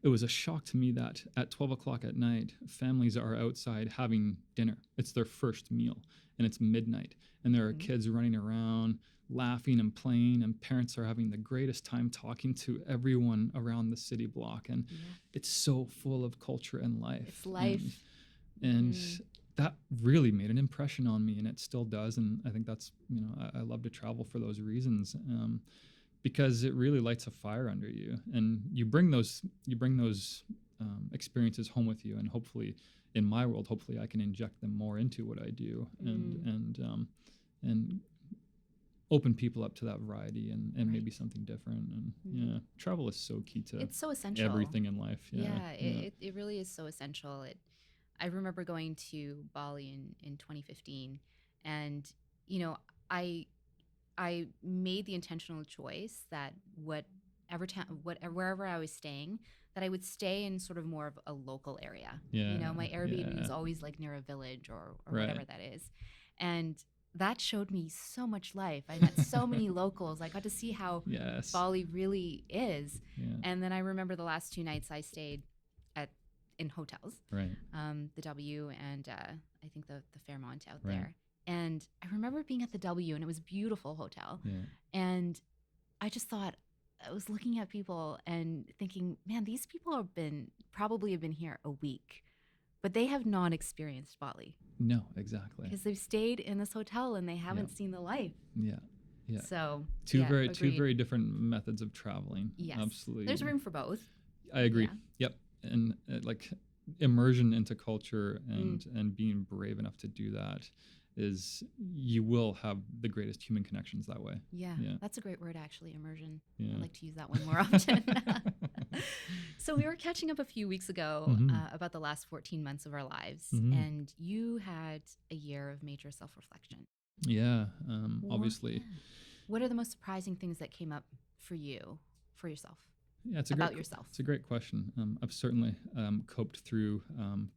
it was a shock to me that at 12 o'clock at night, families are outside having dinner. It's their first meal, and it's midnight, and there are kids running around laughing and playing, and parents are having the greatest time talking to everyone around the city block, and it's so full of culture and life. It's life. And that really made an impression on me, and it still does. And I think that's, I love to travel for those reasons, because it really lights a fire under you, and you bring those experiences home with you. And hopefully, in my world, hopefully I can inject them more into what I do, and open people up to that variety and maybe something different. And travel is so key to it's so essential. Everything in life. It really is so essential. I remember going to Bali in 2015, and I made the intentional choice that wherever I was staying, that I would stay in sort of more of a local area. My Airbnb was always like near a village or whatever that is, and that showed me so much life. I met so many locals. I got to see how Bali really is. And then I remember the last 2 nights I stayed in hotels, the W and I think the Fairmont out there. And I remember being at the W, and it was a beautiful hotel. And I just thought, I was looking at people and thinking, man, these people probably have been here a week, but they have not experienced Bali. No, exactly. Because they've stayed in this hotel and they haven't seen the life. Yeah. So two very different methods of traveling. Yes. Absolutely. There's room for both. I agree. Yep. And like immersion into culture and being brave enough to do that is, you will have the greatest human connections that way. Yeah. That's a great word, actually, immersion. Yeah. I'd like to use that one more often. So we were catching up a few weeks ago about the last 14 months of our lives, and you had a year of major self-reflection. Yeah, obviously. What are the most surprising things that came up for you, for yourself? Yeah, yourself. It's a great question. I've certainly coped through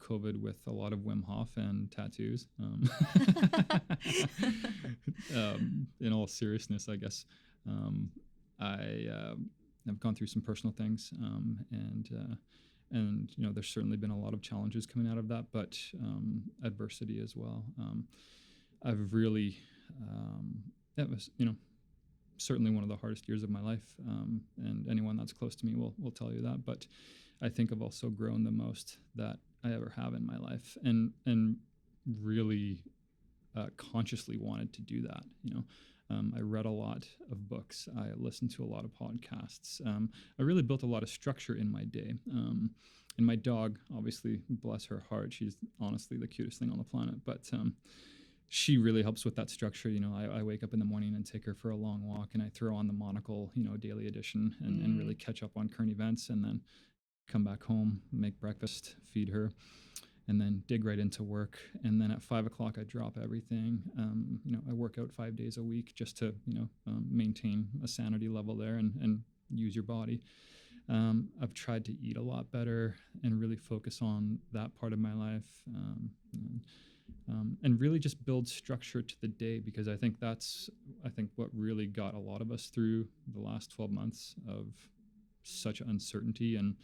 COVID with a lot of Wim Hof and tattoos. In all seriousness, I guess I've gone through some personal things, and there's certainly been a lot of challenges coming out of that, but adversity as well. I've really that was certainly one of the hardest years of my life, and anyone that's close to me will tell you that. But I think I've also grown the most that I ever have in my life, and really consciously wanted to do that. I read a lot of books. I listened to a lot of podcasts. I really built a lot of structure in my day. And my dog, obviously, bless her heart, she's honestly the cutest thing on the planet. But she really helps with that structure. I wake up in the morning and take her for a long walk, and I throw on the Monocle, daily edition, and really catch up on current events, and then come back home, make breakfast, feed her, and then dig right into work. And then at 5 o'clock, I drop everything. I work out 5 days a week just to, maintain a sanity level there and use your body. I've tried to eat a lot better and really focus on that part of my life. And really just build structure to the day, because I think that's what really got a lot of us through the last 12 months of such uncertainty and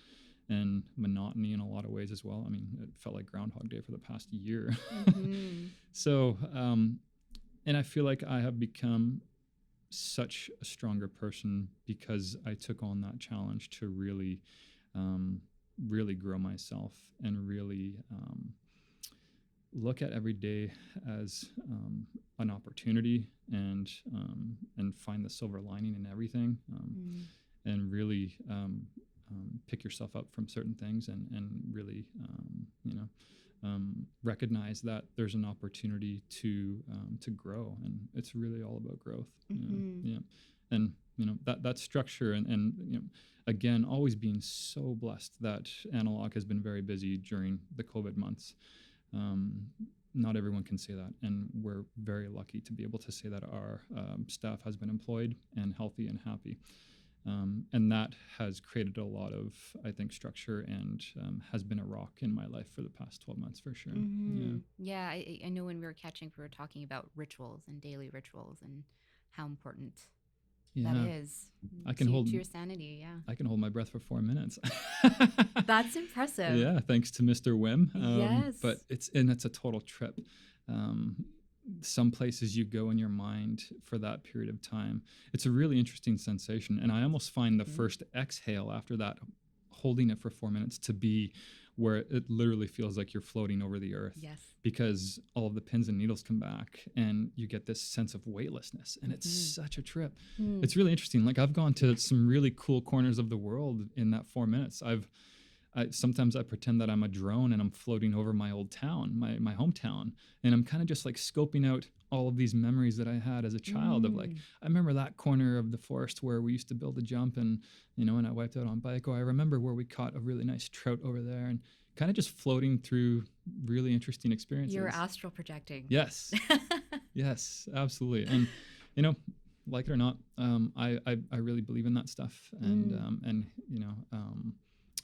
monotony in a lot of ways as well. I mean, it felt like Groundhog Day for the past year. So, and I feel like I have become such a stronger person because I took on that challenge to really, really grow myself and really, look at every day as an opportunity and find the silver lining in everything, and really pick yourself up from certain things and really recognize that there's an opportunity to grow, and it's really all about growth. And that structure and again, always being so blessed that Analog has been very busy during the COVID months. Not everyone can say that, and we're very lucky to be able to say that our staff has been employed and healthy and happy. And that has created a lot of, I think, structure and has been a rock in my life for the past 12 months for sure. Yeah, I know when we were catching, we were talking about rituals and daily rituals and how important Yeah. That is. I can hold to your sanity, yeah. I can hold my breath for 4 minutes. That's impressive. Yeah, thanks to Mr. Wim. Yes. But it's a total trip. Some places you go in your mind for that period of time, it's a really interesting sensation. And I almost find the first exhale after that, holding it for 4 minutes, to be where it literally feels like you're floating over the earth. Yes. Because all of the pins and needles come back and you get this sense of weightlessness, and it's such a trip. It's really interesting. Like, I've gone to some really cool corners of the world in that 4 minutes. Sometimes I pretend that I'm a drone and I'm floating over my old town, my hometown, and I'm kind of just like scoping out all of these memories that I had as a child of, like, I remember that corner of the forest where we used to build a jump and, and I wiped out on bike. Or I remember where we caught a really nice trout over there, and kind of just floating through really interesting experiences. You're astral projecting. Yes. Yes, absolutely. And, like it or not, I really believe in that stuff. And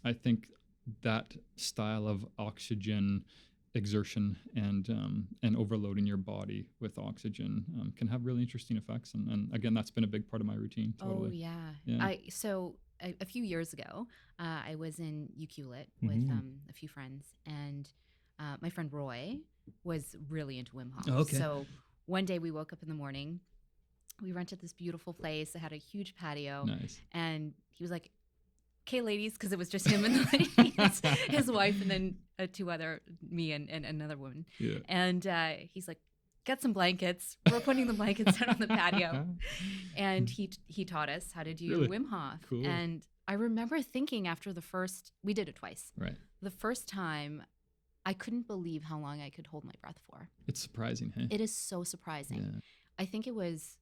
I think that style of oxygen exertion and overloading your body with oxygen can have really interesting effects. And again, that's been a big part of my routine. Totally. Oh, yeah. So a few years ago, I was in Ucluelet with a few friends, and my friend Roy was really into Wim Hof. Okay. So one day we woke up in the morning, we rented this beautiful place that had a huge patio. Nice. And he was like, "Okay, ladies," because it was just him and the ladies, his wife, and then me and another woman. Yeah. And he's like, "Get some blankets." We're putting the blankets out on the patio. And he taught us how to do Really? Wim Hof. Cool. And I remember thinking after we did it twice. Right. The first time, I couldn't believe how long I could hold my breath for. It's surprising, hey? It is so surprising. Yeah. I think it was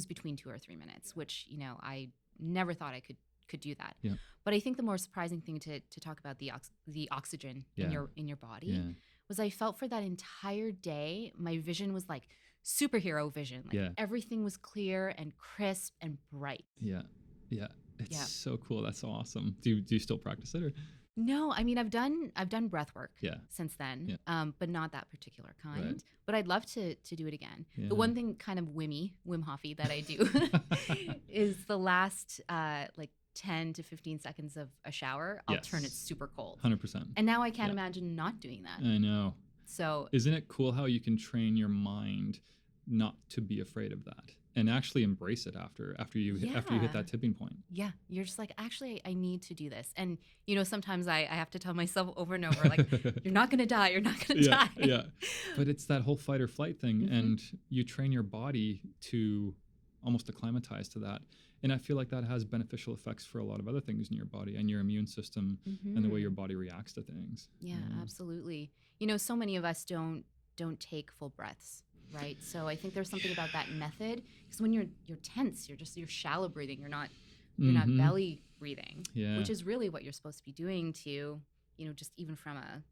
between 2 or 3 minutes, which, I never thought I could do that. Yeah. But I think the more surprising thing to talk about the oxygen in your body was I felt for that entire day, my vision was like superhero vision. Like everything was clear and crisp and bright. Yeah. Yeah. It's so cool. That's so awesome. Do you still practice it? Or? No, I've done breath work since then, Yeah. But not that particular kind. Right. But I'd love to do it again. Yeah. The one thing kind of Wim Hofy that I do is the last 10 to 15 seconds of a shower, I'll turn it super cold. 100%. And now I can't imagine not doing that. I know. So isn't it cool how you can train your mind not to be afraid of that and actually embrace it after you hit that tipping point? Yeah, you're just like, actually, I need to do this. And sometimes I have to tell myself over and over, like, you're not going to die, you're not going to die. Yeah. But it's that whole fight or flight thing, and you train your body to almost acclimatize to that. And I feel like that has beneficial effects for a lot of other things in your body and your immune system and the way your body reacts to things. Yeah, absolutely. So many of us don't take full breaths, right? So I think there's something about that method, because when you're tense, you're shallow breathing. You're not belly breathing, which is really what you're supposed to be doing to, just even from a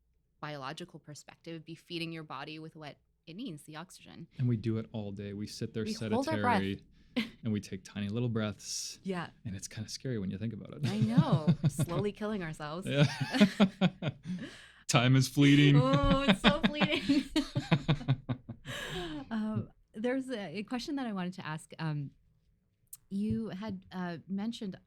biological perspective, be feeding your body with what it needs, the oxygen. And we do it all day. We sit there sedentary and we take tiny little breaths. Yeah. And it's kind of scary when you think about it. I know. Slowly killing ourselves. Yeah. Time is fleeting. Oh, it's so fleeting. There's a question that I wanted to ask. You had mentioned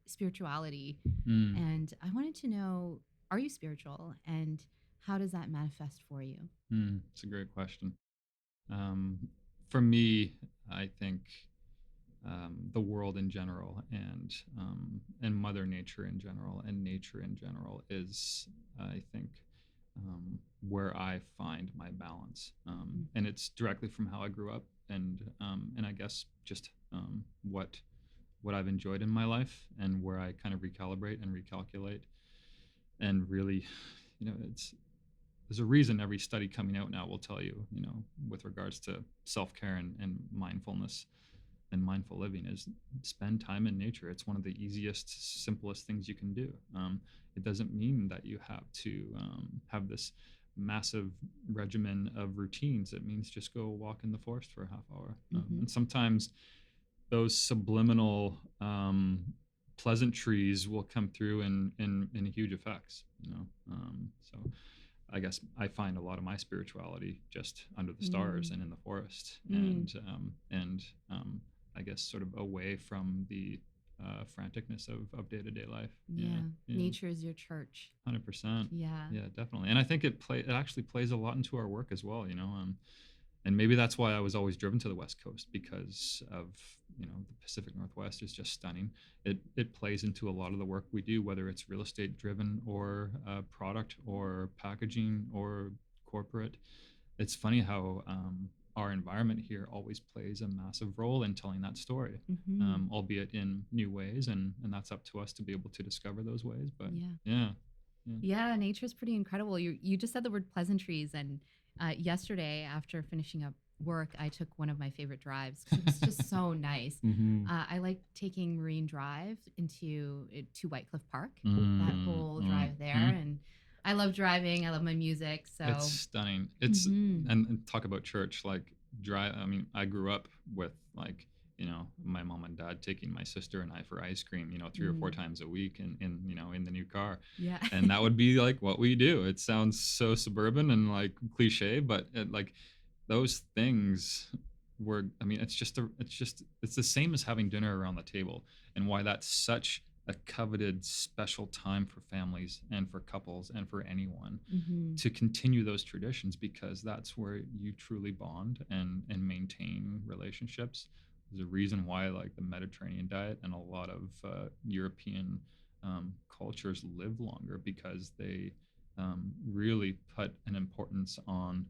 spirituality, and I wanted to know, are you spiritual, and how does that manifest for you? It's a great question. For me, I think the world in general and Mother Nature in general and nature in general is, I think, where I find my balance. And it's directly from how I grew up and I guess just what I've enjoyed in my life and where I kind of recalibrate and recalculate. And really, there's a reason every study coming out now will tell you, with regards to self-care and mindfulness and mindful living, is spend time in nature. It's one of the easiest, simplest things you can do. It doesn't mean that you have to have this massive regimen of routines. It means just go walk in the forest for a half hour. And sometimes those subliminal pleasantries will come through in huge effects, so I guess I find a lot of my spirituality just under the stars and in the forest. And I guess, sort of away from the franticness of day-to-day life. Yeah. Yeah, Nature is your church. 100%. Yeah. Yeah, definitely. And I think it actually plays a lot into our work as well, and maybe that's why I was always driven to the West Coast, because of, the Pacific Northwest is just stunning. It plays into a lot of the work we do, whether it's real estate driven or product or packaging or corporate. It's funny how our environment here always plays a massive role in telling that story, Mm-hmm. albeit in new ways, and that's up to us to be able to discover those ways. But Yeah. yeah, yeah. Yeah, nature's pretty incredible. You just said the word pleasantries, and yesterday after finishing up work, I took one of my favorite drives because it was just so nice. Mm-hmm. I like taking Marine Drive to Whitecliff Park. That Mm, whole mm, drive there, mm. and I love driving. I love my music. It's So, stunning. It's mhm. and talk about church, like drive. I mean, I grew up with, like, my mom and dad taking my sister and I for ice cream, 3 or 4 Mm, times a week, in the new car, yeah, and that would be like what we do. It sounds so suburban and like cliche, but like those things were. I mean, it's the same as having dinner around the table, and why that's such a coveted special time for families and for couples and for anyone hmm, to continue those traditions, because that's where you truly bond and maintain relationships. There's a reason why, like, the Mediterranean diet and a lot of European cultures live longer, because they really put an importance on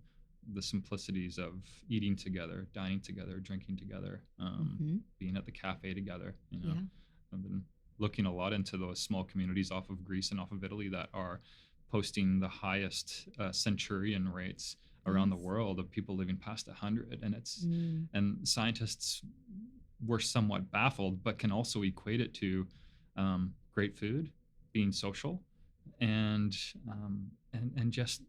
the simplicities of eating together, dining together, drinking together, hmm, being at the cafe together. yeah, I've been looking a lot into those small communities off of Greece and off of Italy that are posting the highest centurion rates around the yes, world, of people living past 100. mm, And scientists were somewhat baffled, but can also equate it to great food, being social, and just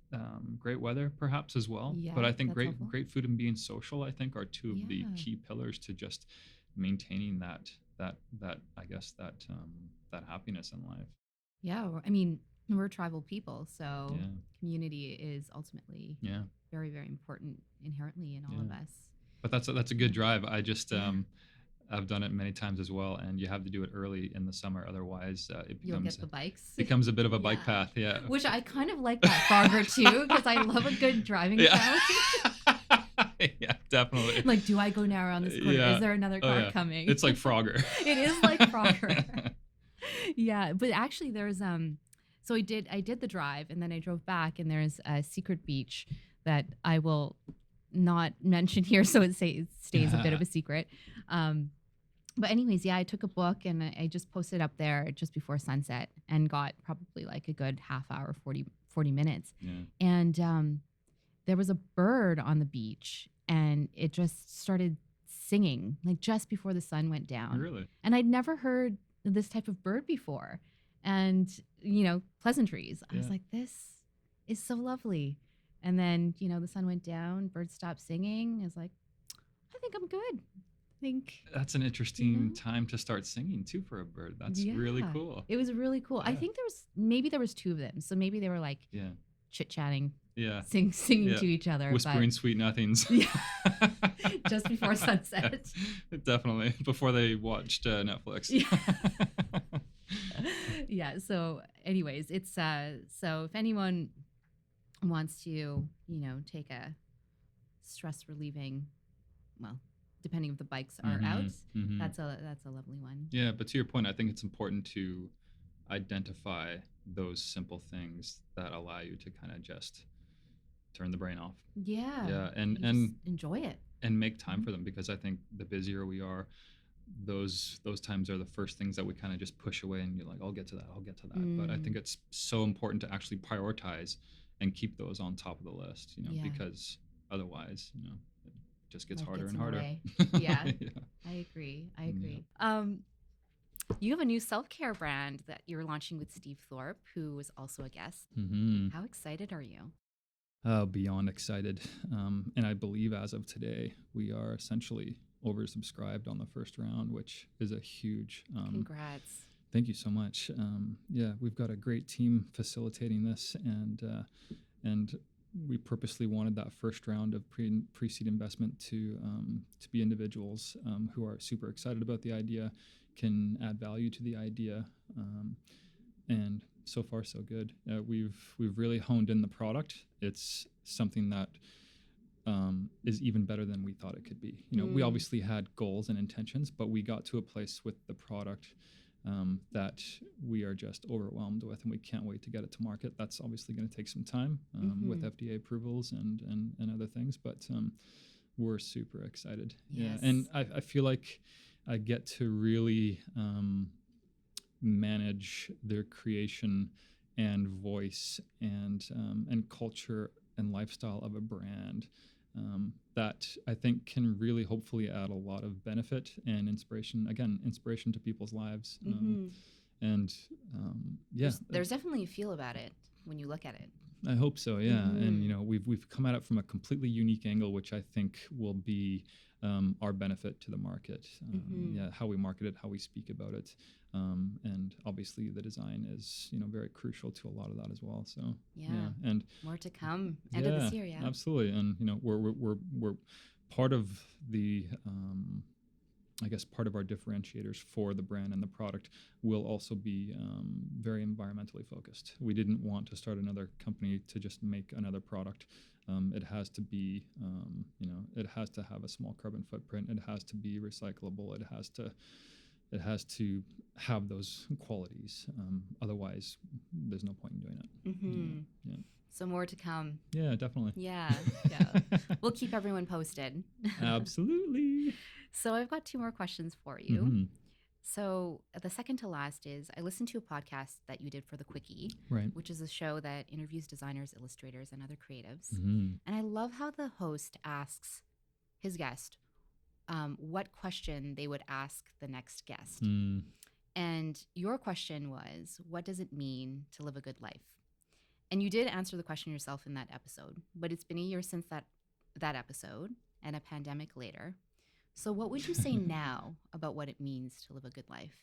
great weather perhaps as well. But yeah. I think That's helpful. great food and being social, I think, are two of the Yeah, key pillars to just maintaining that I guess that happiness in life. yeah. I mean, we're tribal people, so Yeah, community is ultimately yeah, very, very important inherently in all yeah. of us. But that's a Yeah. good drive. I just Yeah. I've done it many times as well, and you have to do it early in the summer, otherwise it You'll becomes get the bikes. becomes a bit of a bike Yeah. path. Yeah. Which I kind of like that Frogger too, because I love a good driving Yeah. challenge. Yeah, definitely. Like, do I go now around this corner? Is Yeah. there another Oh car yeah. coming? It's like Frogger. It is like Frogger. Yeah. But actually there's so I did the drive and then I drove back and there's a secret beach that I will not mention here so stays a bit of a secret. Um but anyways, yeah, I took a book and I just posted up there just before sunset and got probably like a good half hour, 40 minutes. Yeah. And there was a bird on the beach and it just started singing like just before the sun went down. Really? And I'd never heard this type of bird before. And, pleasantries. I was Yeah. like, this is so lovely. And then, the sun went down, birds stopped singing. I was like, I think I'm good. I think, That's an you interesting know, time to start singing too for a bird. That's really yeah, cool. it was really cool. I Yeah. think there was two of them. So maybe they were like Yeah. chit chatting, Yeah. singing Yeah. to each other. Whispering sweet nothings. Yeah. Just before sunset. Definitely. Before they watched Netflix. Yeah. Yeah. So, anyways, it's so if anyone wants to, take a stress relieving, well, depending if the bikes are out, Hmm. that's a lovely one. Yeah, but to your point, I think it's important to identify those simple things that allow you to kind of just turn the brain off. Yeah. Yeah, You just enjoy it. and make time Mhm. for them, because I think the busier we are, those times are the first things that we kind of just push away, and you're like, I'll get to that, I'll get to that. But I think Mm, it's so important to actually prioritize and keep those on top of the list, yeah. because otherwise, it just gets Life harder gets and in the harder. way. Yeah. Yeah. I agree. I Yeah. agree. You have a new self-care brand that you're launching with Steve Thorpe, who is also a guest. Hmm. How excited are you? Beyond excited. And I believe as of today, we are essentially oversubscribed on the first round, which is a huge. Congrats. Thank you so much. Yeah, we've got a great team facilitating this, and we purposely wanted that first round of pre-seed investment to be individuals who are super excited about the idea, can add value to the idea, and so far so good. We've really honed in the product. It's something that is even better than we thought it could be. We obviously had goals and intentions, but we got to a place with the product that we are just overwhelmed with, and we can't wait to get it to market. That's obviously going to take some time with FDA approvals and other things, but we're super excited. Yes. Yeah, and I feel like I get to really manage their creation and voice and culture and lifestyle of a brand that I think can really hopefully add a lot of benefit and inspiration to people's lives. There's definitely a feel about it when you look at it. I hope so, yeah. And we've come at it from a completely unique angle, which I think will be our benefit to the market. How we market it, how we speak about it, and obviously the design is very crucial to a lot of that as well. So and more to come end of this year. Yeah, absolutely. And we're part of the I guess part of our differentiators for the brand and the product will also be very environmentally focused. We didn't want to start another company to just make another product. It has to be, it has to have a small carbon footprint. It has to be recyclable. It has to have those qualities. Otherwise, there's no point in doing it. Yeah. So more to come. Yeah, definitely. Yeah. We'll keep everyone posted. Absolutely. So I've got 2 more questions for you. So the second to last is, I listened to a podcast that you did for The Quickie, right, which is a show that interviews designers, illustrators, and other creatives. And I love how the host asks his guest what question they would ask the next guest. And your question was, what does it mean to live a good life? And you did answer the question yourself in that episode, but it's been a year since that episode and a pandemic later. So what would you say now about what it means to live a good life?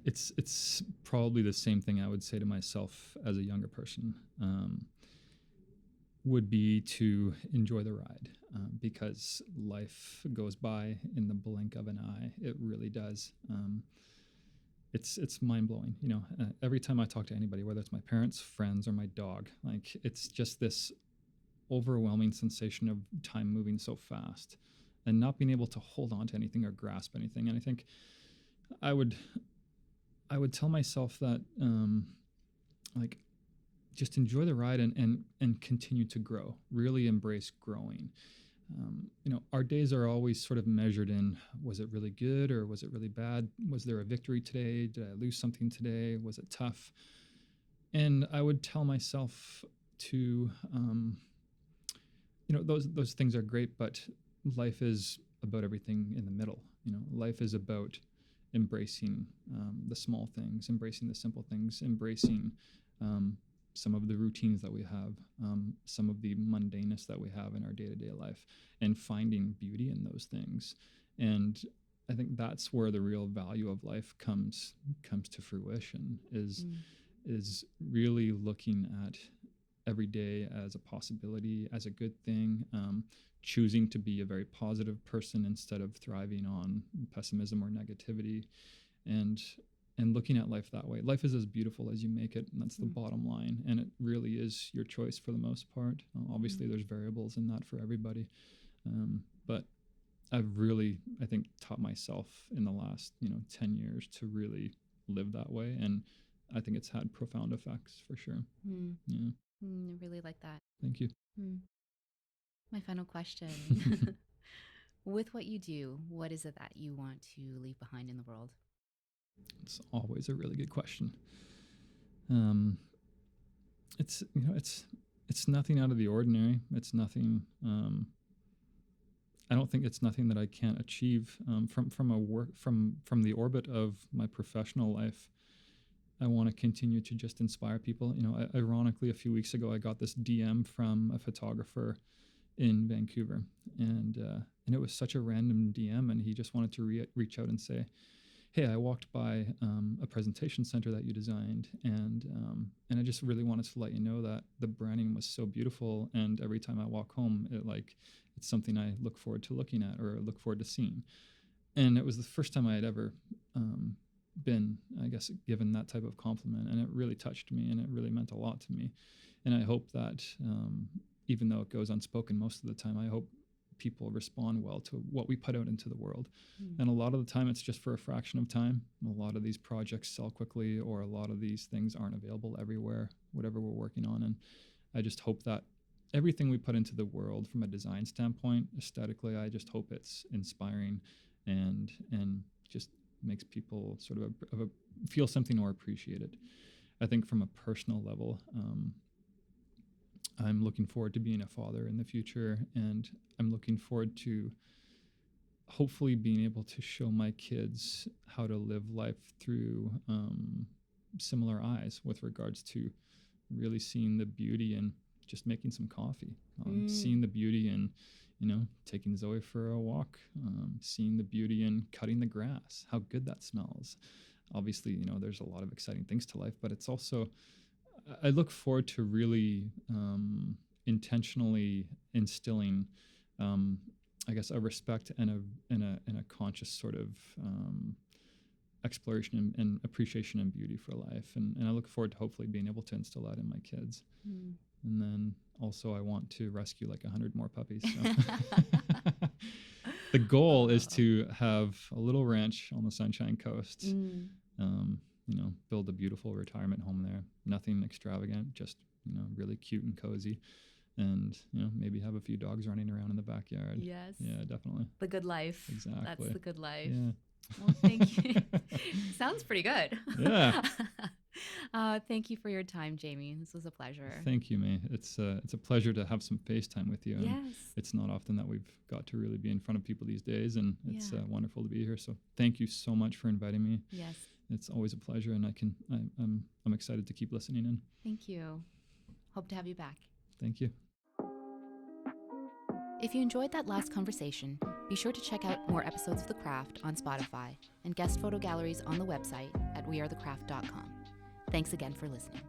It's probably the same thing I would say to myself as a younger person, would be to enjoy the ride, because life goes by in the blink of an eye. It really does. It's mind-blowing. Every time I talk to anybody, whether it's my parents, friends, or my dog, like, it's just this overwhelming sensation of time moving so fast and not being able to hold on to anything or grasp anything. And I think I would tell myself that, like, just enjoy the ride and continue to grow, really embrace growing. Our days are always sort of measured in, was it really good or was it really bad? Was there a victory today? Did I lose something today? Was it tough? And I would tell myself to, those things are great, but life is about everything in the middle. Life is about embracing the small things, embracing the simple things, embracing some of the routines that we have, some of the mundaneness that we have in our day-to-day life, and finding beauty in those things. And I think that's where the real value of life comes to fruition, is really looking at every day as a possibility, as a good thing, choosing to be a very positive person instead of thriving on pessimism or negativity, and looking at life that way. Life is as beautiful as you make it, and that's the bottom line. And it really is your choice for the most part. Obviously, there's variables in that for everybody. But I've really, I think, taught myself in the last, 10 years to really live that way. And I think it's had profound effects for sure. Yeah. I really like that. Thank you. My final question. With what you do, what is it that you want to leave behind in the world? It's always a really good question. It's nothing out of the ordinary. It's nothing. I don't think it's nothing that I can't achieve from the orbit of my professional life. I want to continue to just inspire people. Ironically, a few weeks ago, I got this DM from a photographer in Vancouver, and it was such a random DM, and he just wanted to reach out and say, hey, I walked by a presentation center that you designed, and I just really wanted to let you know that the branding was so beautiful, and every time I walk home, it's something I look forward to looking at or look forward to seeing. And it was the first time I had ever been, I guess, given that type of compliment, and it really touched me, and it really meant a lot to me. And I hope that even though it goes unspoken most of the time, I hope people respond well to what we put out into the world. And a lot of the time it's just for a fraction of time. A lot of these projects sell quickly, or a lot of these things aren't available everywhere, whatever we're working on. And I just hope that everything we put into the world from a design standpoint, aesthetically, I just hope it's inspiring and just makes people sort of feel something or appreciate it. I think from a personal level, I'm looking forward to being a father in the future, and I'm looking forward to hopefully being able to show my kids how to live life through similar eyes with regards to really seeing the beauty in just making some coffee, seeing the beauty in, taking Zoe for a walk, seeing the beauty in cutting the grass, how good that smells. Obviously, there's a lot of exciting things to life, but it's also, I look forward to really intentionally instilling, I guess, a respect and a conscious sort of exploration and appreciation and beauty for life. And I look forward to hopefully being able to instill that in my kids. And then also I want to rescue like 100 more puppies. So. The goal is to have a little ranch on the Sunshine Coast, build a beautiful retirement home there. Nothing extravagant, just, really cute and cozy. And, maybe have a few dogs running around in the backyard. Yes. Yeah, definitely. The good life. Exactly. That's the good life. Yeah. Well, thank you. Sounds pretty good. Yeah. Thank you for your time, Jamie. This was a pleasure. Thank you, May. It's a pleasure to have some FaceTime with you. Yes. It's not often that we've got to really be in front of people these days, and it's wonderful to be here. So thank you so much for inviting me. Yes. It's always a pleasure, and I'm excited to keep listening in. Thank you. Hope to have you back. Thank you. If you enjoyed that last conversation, be sure to check out more episodes of The Craft on Spotify and guest photo galleries on the website at wearethecraft.com. Thanks again for listening.